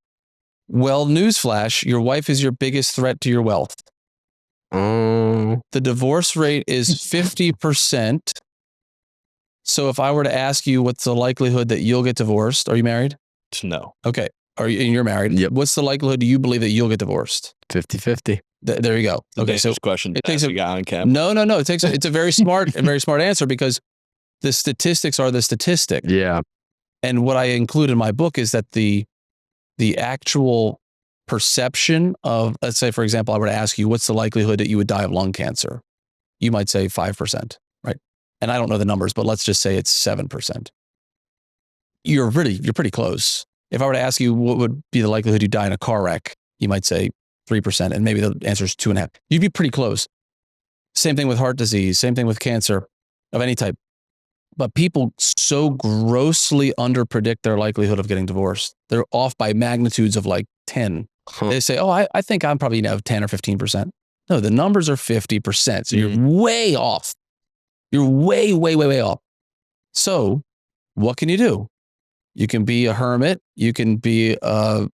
Well, newsflash, your wife is your biggest threat to your wealth. The divorce rate is 50%. So if I were to ask you what's the likelihood that you'll get divorced, are you married? No. Okay. And you're married. Yep. What's the likelihood do you believe that you'll get divorced? 50-50. There you go. Okay. So question. it takes a guy on camp. No. It's a very smart answer because the statistics are the statistic. Yeah. And what I include in my book is that the actual perception of, let's say, for example, I were to ask you, what's the likelihood that you would die of lung cancer? You might say 5%, right? And I don't know the numbers, but let's just say it's 7%. You're pretty close. If I were to ask you what would be the likelihood you die in a car wreck, you might say 3%, and maybe the answer is 2.5. You'd be pretty close. Same thing with heart disease, same thing with cancer of any type. But people so grossly underpredict their likelihood of getting divorced. They're off by magnitudes of like 10. They say, oh, I think I'm probably going to have 10 or 15%. No, the numbers are 50%. So you're way off. You're way, way, way, way off. So what can you do? You can be a hermit. You can be a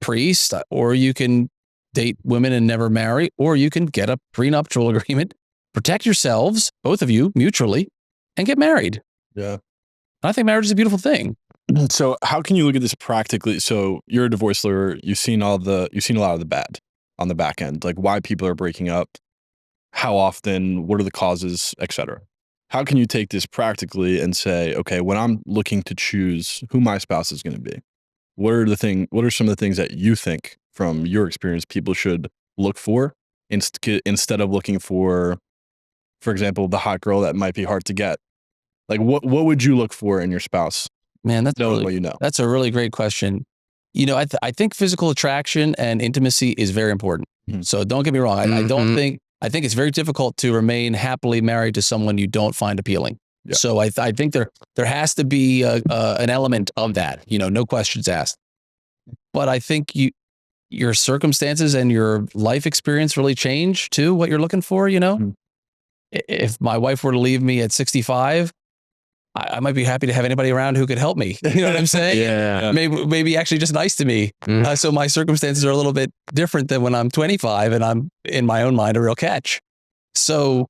priest, or you can date women and never marry, or you can get a prenuptial agreement, protect yourselves, both of you mutually, and get married. Yeah. And I think marriage is a beautiful thing. So how can you look at this practically? So you're a divorce lawyer. You've seen a lot of the bad on the back end, like why people are breaking up, how often, what are the causes, etc. How can you take this practically and say, okay, when I'm looking to choose who my spouse is going to be, what are some of the things that you think from your experience people should look for instead of looking for example, the hot girl that might be hard to get? Like what would you look for in your spouse? Man, that's That's a really great question. I think physical attraction and intimacy is very important. Mm-hmm. So don't get me wrong. I think it's very difficult to remain happily married to someone you don't find appealing. Yeah. So I think there has to be an element of that, no questions asked. But I think your circumstances and your life experience really change too, what you're looking for, Mm-hmm. If my wife were to leave me at 65, I might be happy to have anybody around who could help me. You know what I'm saying? Yeah. Maybe actually just nice to me. So my circumstances are a little bit different than when I'm 25 and I'm in my own mind a real catch. So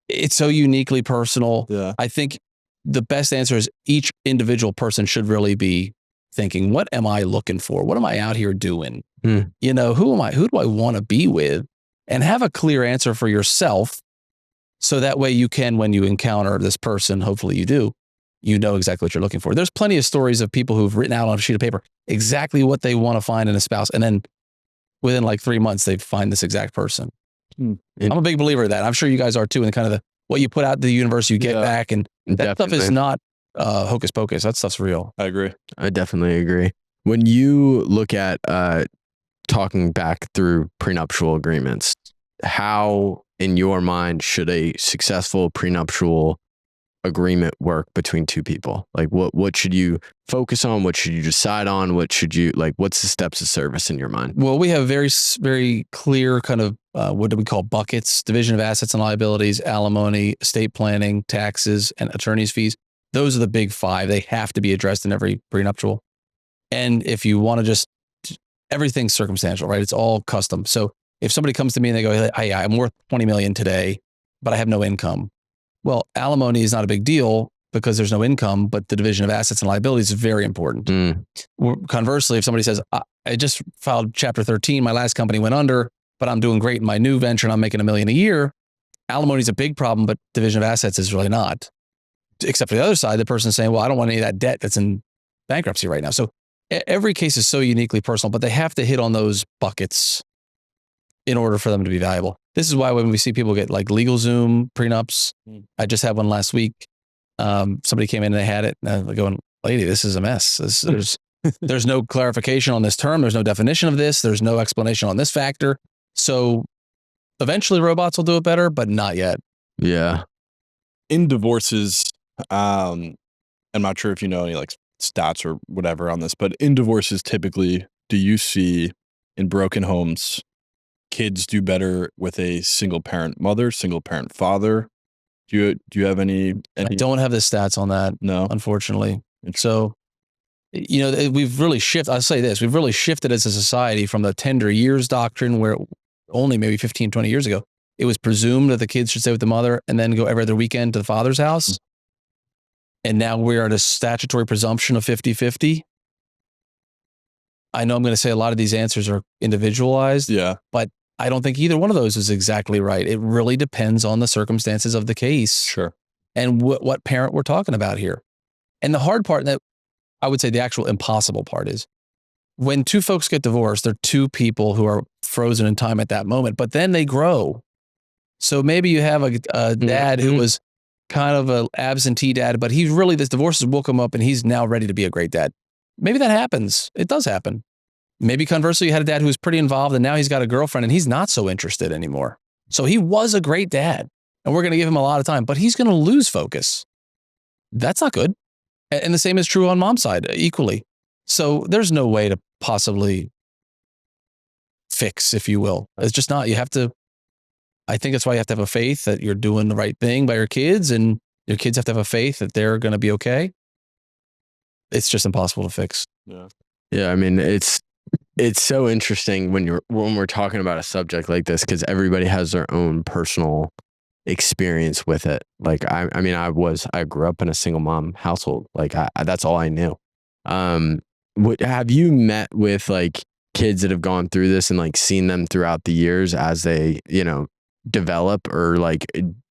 it's so uniquely personal. Yeah. I think the best answer is each individual person should really be thinking, what am I looking for? What am I out here doing? Who am I? Who do I want to be with? And have a clear answer for yourself. So that way you can, when you encounter this person, hopefully you do, you know exactly what you're looking for. There's plenty of stories of people who've written out on a sheet of paper exactly what they want to find in a spouse. And then within like 3 months, they find this exact person. I'm a big believer of that. I'm sure you guys are too. And kind of what you put out to the universe, you get back. And that stuff is not hocus pocus. That stuff's real. I agree. I definitely agree. When you look at talking back through prenuptial agreements, how in your mind should a successful prenuptial agreement work between two people? Like what should you focus on? What should you decide on? What's the steps of service in your mind? Well, we have very, very clear kind of, what do we call buckets, division of assets and liabilities, alimony, estate planning, taxes, and attorney's fees. Those are the big five. They have to be addressed in every prenuptial. And if you want to just, everything's circumstantial, right? It's all custom. So if somebody comes to me and they go, hey, I'm worth 20 million today, but I have no income. Well, alimony is not a big deal because there's no income, but the division of assets and liabilities is very important. Conversely, if somebody says, I just filed Chapter 13, my last company went under, but I'm doing great in my new venture and I'm making $1 million a year, alimony is a big problem, but division of assets is really not. Except for the other side, the person saying, well, I don't want any of that debt that's in bankruptcy right now. So every case is so uniquely personal, but they have to hit on those buckets in order for them to be valuable. This is why when we see people get like LegalZoom prenups, I just had one last week. Somebody came in and they had it, and they're going, lady, this is a mess. There's no clarification on this term. There's no definition of this. There's no explanation on this factor. So eventually robots will do it better, but not yet. Yeah. In divorces, I'm not sure if you know any like stats or whatever on this, but in divorces, typically, do you see in broken homes, kids do better with a single parent mother, single parent father? Do you have any? I don't have the stats on that. No, unfortunately. So, we've really shifted. I'll say this: we've really shifted as a society from the tender years doctrine, where only maybe 15, 20 years ago, it was presumed that the kids should stay with the mother and then go every other weekend to the father's house. And now we're at a statutory presumption of 50-50. I know I'm going to say a lot of these answers are individualized, but I don't think either one of those is exactly right. It really depends on the circumstances of the case. Sure. and what parent we're talking about here. And the hard part, that I would say the actual impossible part, is when two folks get divorced, they're two people who are frozen in time at that moment, but then they grow. So maybe you have a dad who was kind of an absentee dad, but he's really, this divorce has woke him up and he's now ready to be a great dad. Maybe that happens. It does happen. Maybe conversely, you had a dad who was pretty involved and now he's got a girlfriend and he's not so interested anymore. So he was a great dad and we're going to give him a lot of time, but he's going to lose focus. That's not good. And the same is true on mom's side equally. So there's no way to possibly fix, if you will. It's just not. You have to, I think that's why you have to have a faith that you're doing the right thing by your kids, and your kids have to have a faith that they're going to be okay. It's just impossible to fix. Yeah. I mean, it's so interesting when we're talking about a subject like this, because everybody has their own personal experience with it. Like, I grew up in a single mom household. Like that's all I knew. Have you met with like kids that have gone through this and like seen them throughout the years as they, develop, or like,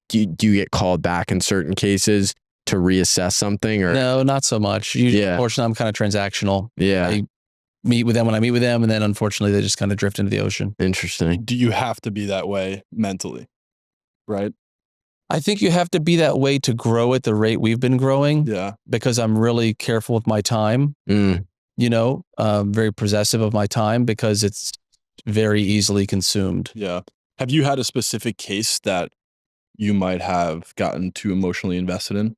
do you get called back in certain cases to reassess something? Or no, not so much. Usually, unfortunately, I'm kind of transactional. Yeah. I meet with them when I meet with them, and then unfortunately they just kind of drift into the ocean. Interesting. Do you have to be that way mentally? Right? I think you have to be that way to grow at the rate we've been growing. Yeah. Because I'm really careful with my time. Very possessive of my time because it's very easily consumed. Yeah. Have you had a specific case that you might have gotten too emotionally invested in?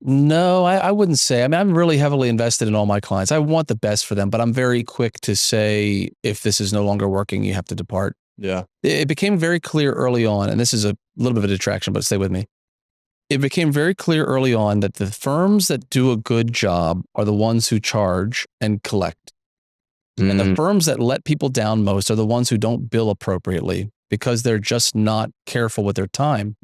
No, I wouldn't say. I mean, I'm really heavily invested in all my clients. I want the best for them, but I'm very quick to say, if this is no longer working, you have to depart. Yeah. It became very clear early on, and this is a little bit of a detraction, but stay with me. It became very clear early on that the firms that do a good job are the ones who charge and collect. And the firms that let people down most are the ones who don't bill appropriately because they're just not careful with their time.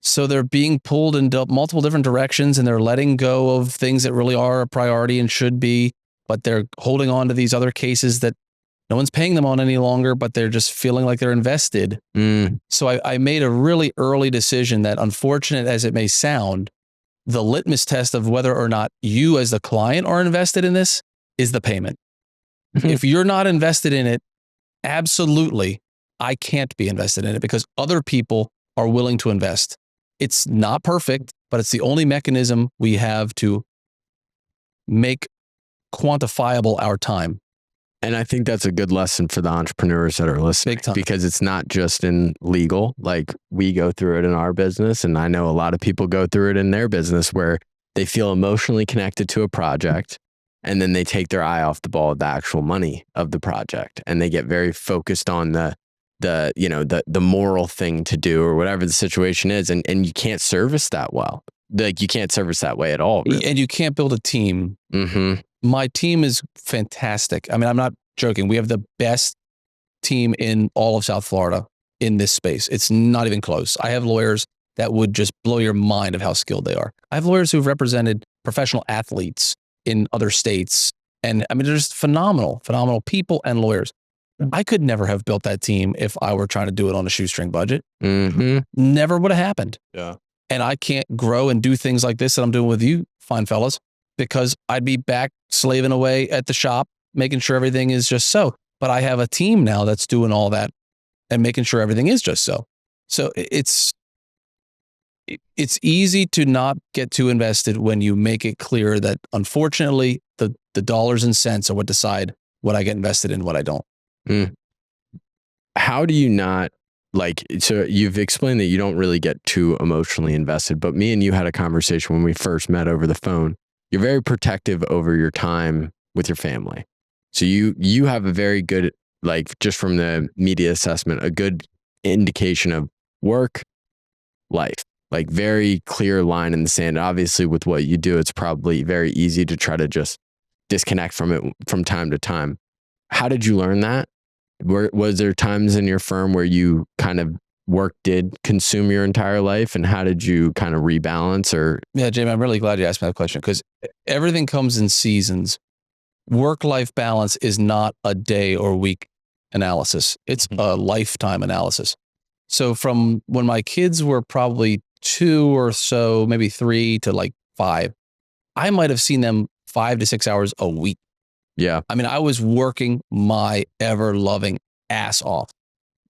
So they're being pulled in multiple different directions, and they're letting go of things that really are a priority and should be, but they're holding on to these other cases that no one's paying them on any longer, but they're just feeling like they're invested. So I made a really early decision that, unfortunate as it may sound, the litmus test of whether or not you as the client are invested in this is the payment. If you're not invested in it, absolutely, I can't be invested in it because other people are willing to invest. It's not perfect, but it's the only mechanism we have to make quantifiable our time. And I think that's a good lesson for the entrepreneurs that are listening. Big time. Because it's not just in legal, like we go through it in our business. And I know a lot of people go through it in their business where they feel emotionally connected to a project, and then they take their eye off the ball of the actual money of the project. And they get very focused on the moral thing to do or whatever the situation is. And you can't service that well. Like, you can't service that way at all. Really. And you can't build a team. My team is fantastic. I mean, I'm not joking. We have the best team in all of South Florida in this space. It's not even close. I have lawyers that would just blow your mind of how skilled they are. I have lawyers who've represented professional athletes in other states. And I mean, they're just phenomenal people and lawyers. I could never have built that team if I were trying to do it on a shoestring budget. Never would have happened. Yeah. And I can't grow and do things like this that I'm doing with you, fine fellas, because I'd be back slaving away at the shop, making sure everything is just so. But I have a team now that's doing all that and making sure everything is just so. So it's easy to not get too invested when you make it clear that, unfortunately, the dollars and cents are what decide what I get invested in, what I don't. How do you not, like, so you've explained that you don't really get too emotionally invested, but me and you had a conversation when we first met over the phone. You're very protective over your time with your family. So you have a very good, like, just from the media assessment, a good indication of work, life, like very clear line in the sand. Obviously, with what you do, it's probably very easy to try to just disconnect from it from time to time. How did you learn that? Was there times in your firm where you kind of work did consume your entire life, and how did you kind of rebalance? Or yeah, Jamie, I'm really glad you asked me that question, because everything comes in seasons. Work-life balance is not a day or week analysis. It's a lifetime analysis. So from when my kids were probably 2 or so, maybe 3 to like 5, I might have seen them 5 to 6 hours a week. Yeah. I mean, I was working my ever loving ass off.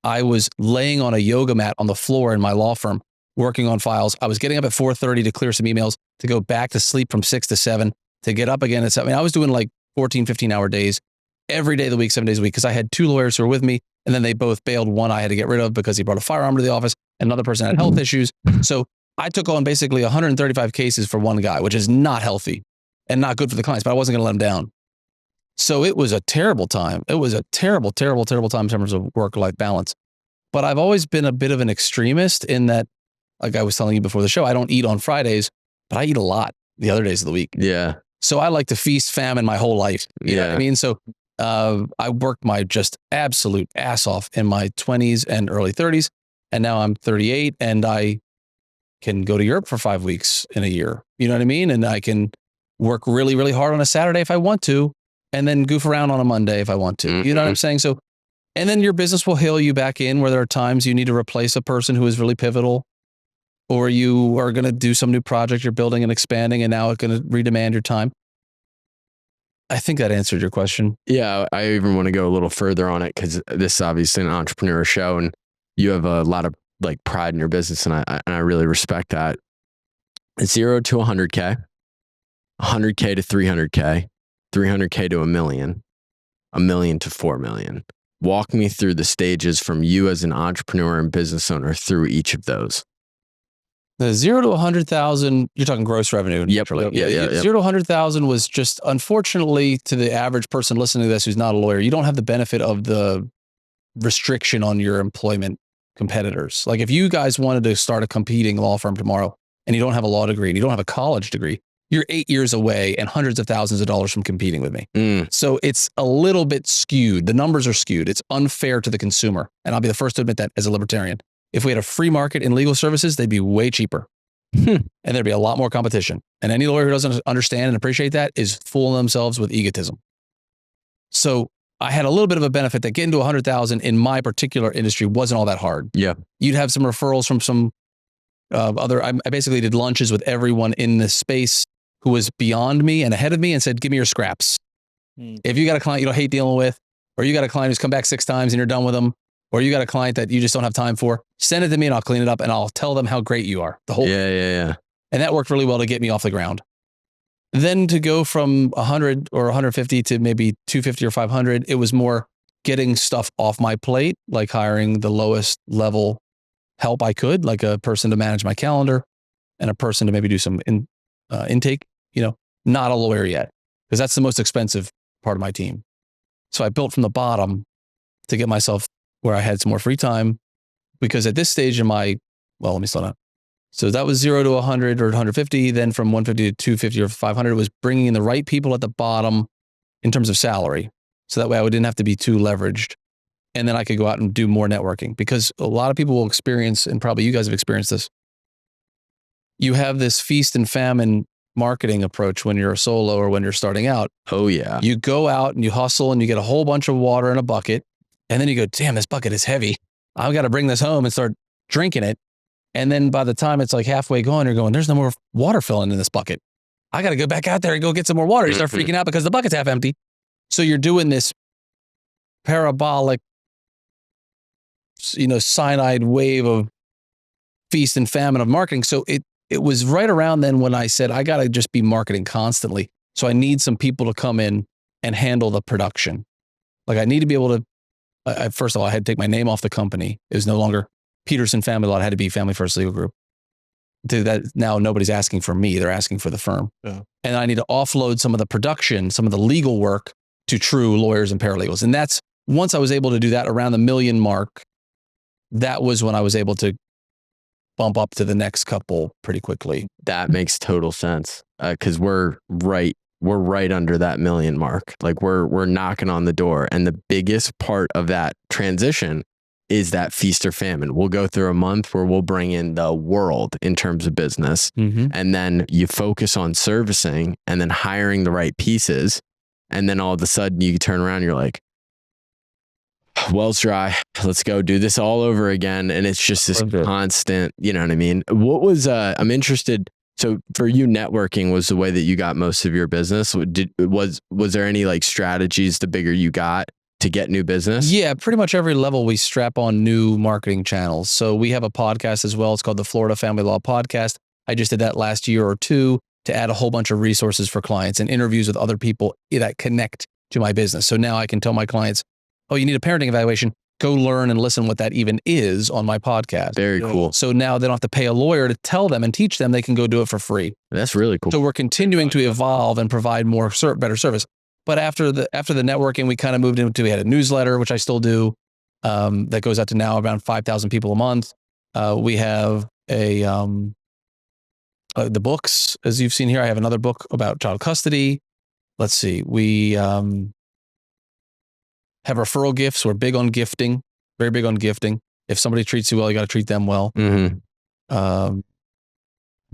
I was laying on a yoga mat on the floor in my law firm, working on files. I was getting up at 4:30 to clear some emails, to go back to sleep from 6 to 7, to get up again at 7. I mean, I was doing like 14, 15-hour days every day of the week, 7 days a week, because I had 2 lawyers who were with me, and then they both bailed. One I had to get rid of because he brought a firearm to the office. Another person had health issues. So I took on basically 135 cases for one guy, which is not healthy and not good for the clients, but I wasn't going to let him down. So it was a terrible time. It was a terrible, terrible, terrible time in terms of work-life balance. But I've always been a bit of an extremist in that, like I was telling you before the show, I don't eat on Fridays, but I eat a lot the other days of the week. Yeah. So I like to feast famine my whole life. You know what I mean? So I worked my just absolute ass off in my 20s and early 30s. And now I'm 38 and I can go to Europe for 5 weeks in a year. You know what I mean? And I can work really, really hard on a Saturday if I want to, and then goof around on a Monday if I want to. You know what I'm saying? So, and then your business will hail you back in where there are times you need to replace a person who is really pivotal, or you are going to do some new project you're building and expanding, and now it's going to redemand your time. I think that answered your question. Yeah. I even want to go a little further on it because this is obviously an entrepreneur show and you have a lot of like pride in your business. And I really respect that. 0 to 100K, 100K to 300K, 300K to $1 million, $1 million to $4 million. Walk me through the stages from you as an entrepreneur and business owner through each of those. The 0 to 100,000, you're talking gross revenue. Yep. 0 to 100,000 was just, unfortunately, to the average person listening to this who's not a lawyer, you don't have the benefit of the restriction on your employment competitors. Like if you guys wanted to start a competing law firm tomorrow and you don't have a law degree and you don't have a college degree, you're 8 years away and hundreds of thousands of dollars from competing with me. So it's a little bit skewed. The numbers are skewed. It's unfair to the consumer. And I'll be the first to admit that as a libertarian. If we had a free market in legal services, they'd be way cheaper. And there'd be a lot more competition. And any lawyer who doesn't understand and appreciate that is fooling themselves with egotism. So I had a little bit of a benefit that getting to 100,000 in my particular industry wasn't all that hard. Yeah. You'd have some referrals from some I basically did lunches with everyone in this space who was beyond me and ahead of me and said, give me your scraps. If you got a client you don't hate dealing with, or you got a client who's come back 6 times and you're done with them, or you got a client that you just don't have time for, send it to me and I'll clean it up and I'll tell them how great you are. The whole Yeah. And that worked really well to get me off the ground. Then to go from 100 or 150 to maybe 250 or 500, it was more getting stuff off my plate, like hiring the lowest level help I could, like a person to manage my calendar and a person to maybe do some intake, not a lawyer yet, because that's the most expensive part of my team. So I built from the bottom to get myself where I had some more free time, because at this stage in let me slow down. So that was 0 to 100 or 150. Then from 150 to 250 or 500 was bringing in the right people at the bottom in terms of salary. So that way I didn't have to be too leveraged. And then I could go out and do more networking, because a lot of people will experience, and probably you guys have experienced this. You have this feast and famine marketing approach when you're a solo or when you're starting out. Oh yeah. You go out and you hustle and you get a whole bunch of water in a bucket. And then you go, damn, this bucket is heavy. I've got to bring this home and start drinking it. And then by the time it's like halfway gone, you're going, there's no more water filling in this bucket. I got to go back out there and go get some more water. You start freaking out because the bucket's half empty. So you're doing this parabolic, cyanide wave of feast and famine of marketing. So it was right around then when I said, I got to just be marketing constantly. So I need some people to come in and handle the production. Like I need to be able to, first of all, I had to take my name off the company. It was no longer Peterson Family Law. It had to be Family First Legal Group. To that, now nobody's asking for me. They're asking for the firm. Yeah. And I need to offload some of the production, some of the legal work to true lawyers and paralegals. And that's, once I was able to do that around the $1 million mark, that was when I was able to bump up to the next couple pretty quickly. That makes total sense. Cause we're right under that $1 million mark. Like we're knocking on the door. And the biggest part of that transition is that feast or famine. We'll go through a month where we'll bring in the world in terms of business. And then you focus on servicing and then hiring the right pieces. And then all of a sudden you turn around and you're like, well's dry. Let's go do this all over again. And it's just this constant, you know what I mean? What was, I'm interested. So for you, networking was the way that you got most of your business. Was there any like strategies the bigger you got to get new business? Yeah, pretty much every level we strap on new marketing channels. So we have a podcast as well. It's called the Florida Family Law Podcast. I just did that last year or two to add a whole bunch of resources for clients and interviews with other people that connect to my business. So now I can tell my clients, oh, you need a parenting evaluation. Go learn and listen what that even is on my podcast. Very cool. So now they don't have to pay a lawyer to tell them and teach them. They can go do it for free. That's really cool. So we're continuing to evolve and provide more better service. But after the networking, we kind of moved into, we had a newsletter, which I still do, that goes out to now around 5,000 people a month. We have the books, as you've seen here. I have another book about child custody. Let's see. We have referral gifts. We're big on gifting, very big on gifting. If somebody treats you well, you got to treat them well. Mm-hmm. I'm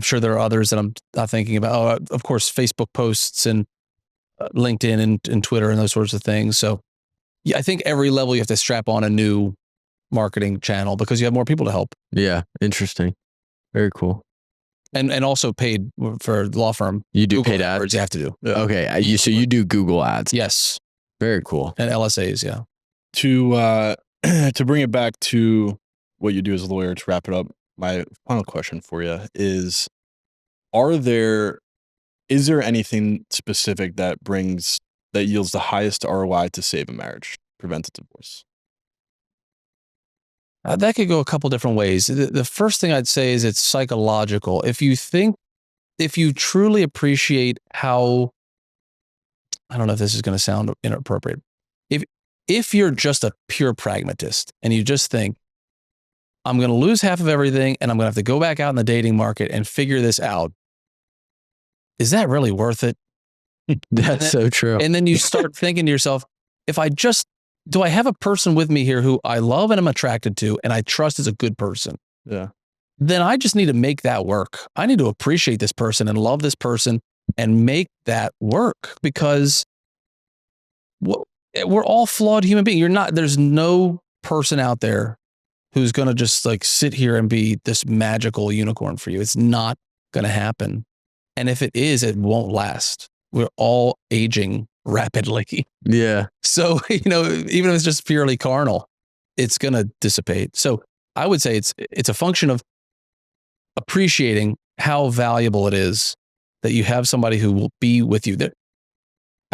sure there are others that I'm not thinking about. Oh, of course, Facebook posts and LinkedIn and Twitter and those sorts of things. So yeah, I think every level you have to strap on a new marketing channel because you have more people to help. Yeah. Interesting. Very cool. And also paid for the law firm. You do Google paid ads? You have to do. Yeah. Okay. So you do Google ads? Yes. Very cool. And LSAs, yeah. To bring it back to what you do as a lawyer, to wrap it up, my final question for you is there anything specific that yields the highest ROI to save a marriage, prevent a divorce? That could go a couple different ways. The first thing I'd say is it's psychological. If you truly appreciate how, I don't know if this is going to sound inappropriate. If you're just a pure pragmatist and you just think, I'm going to lose half of everything and I'm going to have to go back out in the dating market and figure this out, is that really worth it? That's so true. And then you start thinking to yourself, do I have a person with me here who I love and I'm attracted to and I trust is a good person? Yeah. Then I just need to make that work. I need to appreciate this person and love this person and make that work because we're all flawed human beings. There's no person out there who's going to just like sit here and be this magical unicorn for you. It's not going to happen. And if it is, it won't last. We're all aging rapidly. Yeah. So, even if it's just purely carnal, it's going to dissipate. So I would say it's a function of appreciating how valuable it is that you have somebody who will be with you.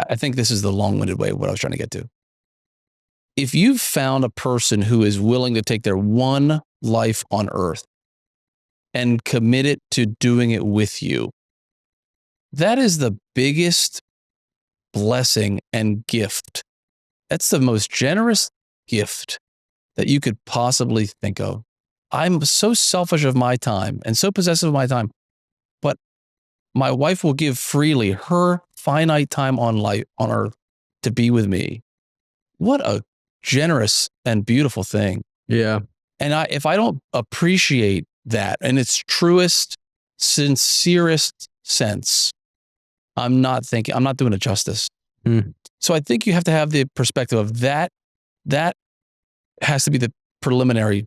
I think this is the long-winded way of what I was trying to get to. If you've found a person who is willing to take their one life on earth and commit it to doing it with you, that is the biggest blessing and gift. That's the most generous gift that you could possibly think of. I'm so selfish of my time and so possessive of my time, but my wife will give freely her finite time on earth to be with me. What a generous and beautiful thing. Yeah. And if I don't appreciate that in its truest, sincerest sense, I'm not doing it justice. Mm. So I think you have to have the perspective of that has to be the preliminary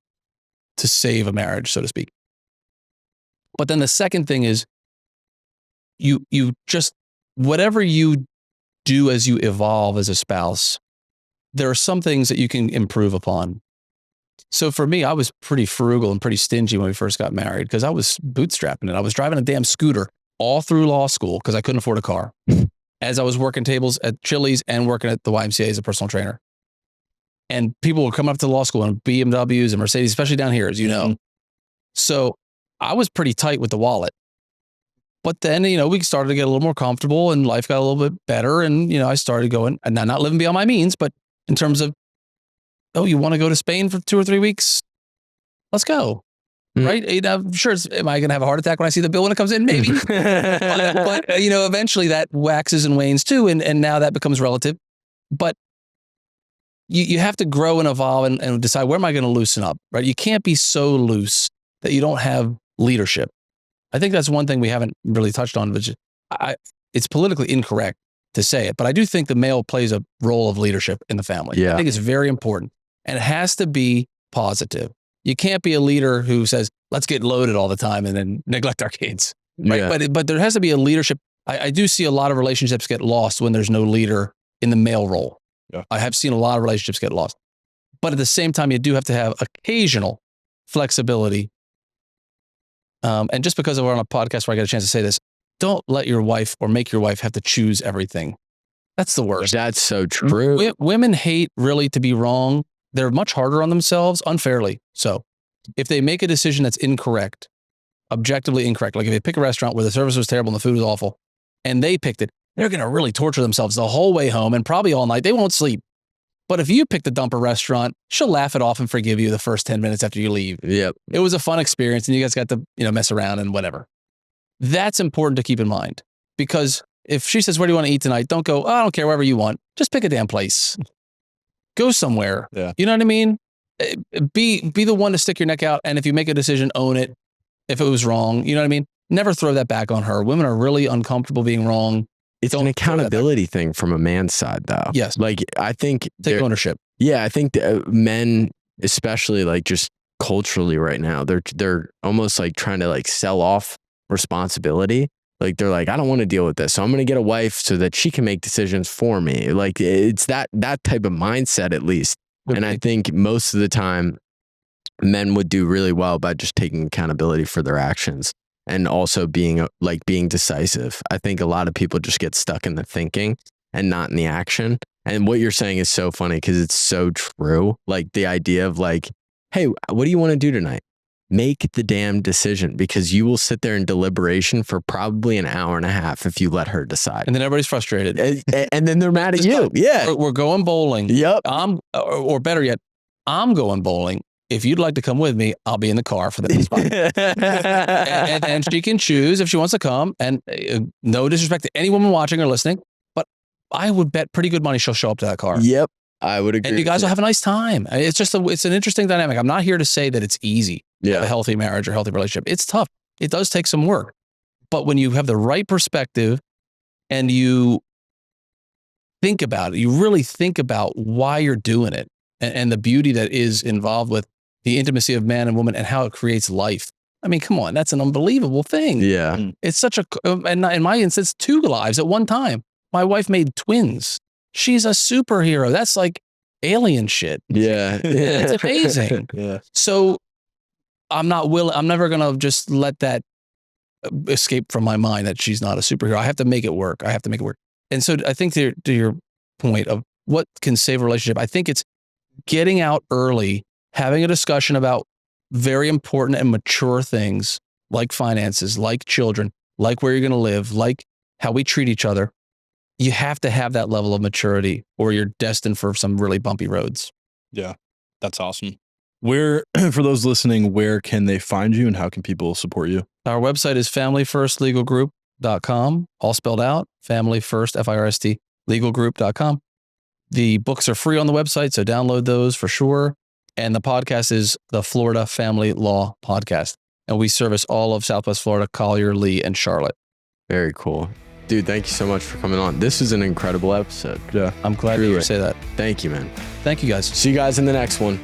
to save a marriage, so to speak. But then the second thing is you just, whatever you do as you evolve as a spouse, there are some things that you can improve upon. So for me, I was pretty frugal and pretty stingy when we first got married because I was bootstrapping it. I was driving a damn scooter all through law school because I couldn't afford a car. As I was working tables at Chili's and working at the YMCA as a personal trainer. And people were coming up to law school in BMWs and Mercedes, especially down here, as you know. So I was pretty tight with the wallet. But then, we started to get a little more comfortable and life got a little bit better. And, I started going, and not living beyond my means, but in terms of, oh, you want to go to Spain for 2 or 3 weeks? Let's go. Right? I'm sure am I going to have a heart attack when I see the bill when it comes in? Maybe. but eventually that waxes and wanes too. And now that becomes relative. But you have to grow and evolve and decide, where am I going to loosen up? Right? You can't be so loose that you don't have leadership. I think that's one thing we haven't really touched on, which it's politically incorrect to say it, but I do think the male plays a role of leadership in the family. Yeah. I think it's very important. And it has to be positive. You can't be a leader who says, let's get loaded all the time and then neglect our kids. Right. Yeah. But there has to be a leadership. I do see a lot of relationships get lost when there's no leader in the male role. Yeah. I have seen a lot of relationships get lost. But at the same time, you do have to have occasional flexibility. And just because we're on a podcast where I get a chance to say this, don't let your wife or make your wife have to choose everything. That's the worst. That's so true. Women hate really to be wrong. They're much harder on themselves unfairly. So if they make a decision that's incorrect, objectively incorrect, like if they pick a restaurant where the service was terrible and the food was awful, and they picked it, they're going to really torture themselves the whole way home and probably all night. They won't sleep. But if you pick the dumper restaurant, she'll laugh it off and forgive you the first 10 minutes after you leave. Yep. It was a fun experience and you guys got to, mess around and whatever. That's important to keep in mind, because if she says, where do you want to eat tonight? Don't go, I don't care, wherever you want. Just pick a damn place. Go somewhere. Yeah. You know what I mean? Be the one to stick your neck out. And if you make a decision, own it. If it was wrong, you know what I mean? Never throw that back on her. Women are really uncomfortable being wrong. It's an accountability thing from a man's side, though. Yes. Like, I think take ownership. Yeah. I think men, especially like just culturally right now, they're almost like trying to like sell off responsibility. Like they're like, I don't want to deal with this, so I'm going to get a wife so that she can make decisions for me. Like it's that type of mindset, at least. Okay. And I think most of the time men would do really well by just taking accountability for their actions and also being decisive. I think a lot of people just get stuck in the thinking and not in the action. And what you're saying is so funny because it's so true. Like the idea of like, hey, what do you want to do tonight? Make the damn decision, because you will sit there in deliberation for probably an hour and a half if you let her decide. And then everybody's frustrated. And then they're mad at you. Yeah. We're going bowling. Yep. Or better yet, I'm going bowling. If you'd like to come with me, I'll be in the car for the next spot. and she can choose if she wants to come. And no disrespect to any woman watching or listening, but I would bet pretty good money she'll show up to that car. Yep. I would agree. And you guys will have a nice time. It's just it's an interesting dynamic. I'm not here to say that it's easy. Yeah. A healthy marriage or healthy relationship. It's tough. It does take some work. But when you have the right perspective and you think about it, you really think about why you're doing it and the beauty that is involved with the intimacy of man and woman and how it creates life. I mean, come on, that's an unbelievable thing. Yeah. It's such and in my instance, 2 lives at one time. My wife made twins. She's a superhero. That's like alien shit. Yeah. It's amazing. Yeah. So I'm never going to just let that escape from my mind that she's not a superhero. I have to make it work. And so I think to your point of what can save a relationship, I think it's getting out early, having a discussion about very important and mature things like finances, like children, like where you're going to live, like how we treat each other. You have to have that level of maturity or you're destined for some really bumpy roads. Yeah. That's awesome. Where, for those listening, where can they find you and how can people support you? Our website is familyfirstlegalgroup.com, all spelled out, familyfirst, F-I-R-S-T, legalgroup.com. The books are free on the website, so download those for sure. And the podcast is the Florida Family Law Podcast. And we service all of Southwest Florida, Collier, Lee, and Charlotte. Very cool. Dude, thank you so much for coming on. This is an incredible episode. Yeah. I'm glad you say that. Thank you, man. Thank you, guys. See you guys in the next one.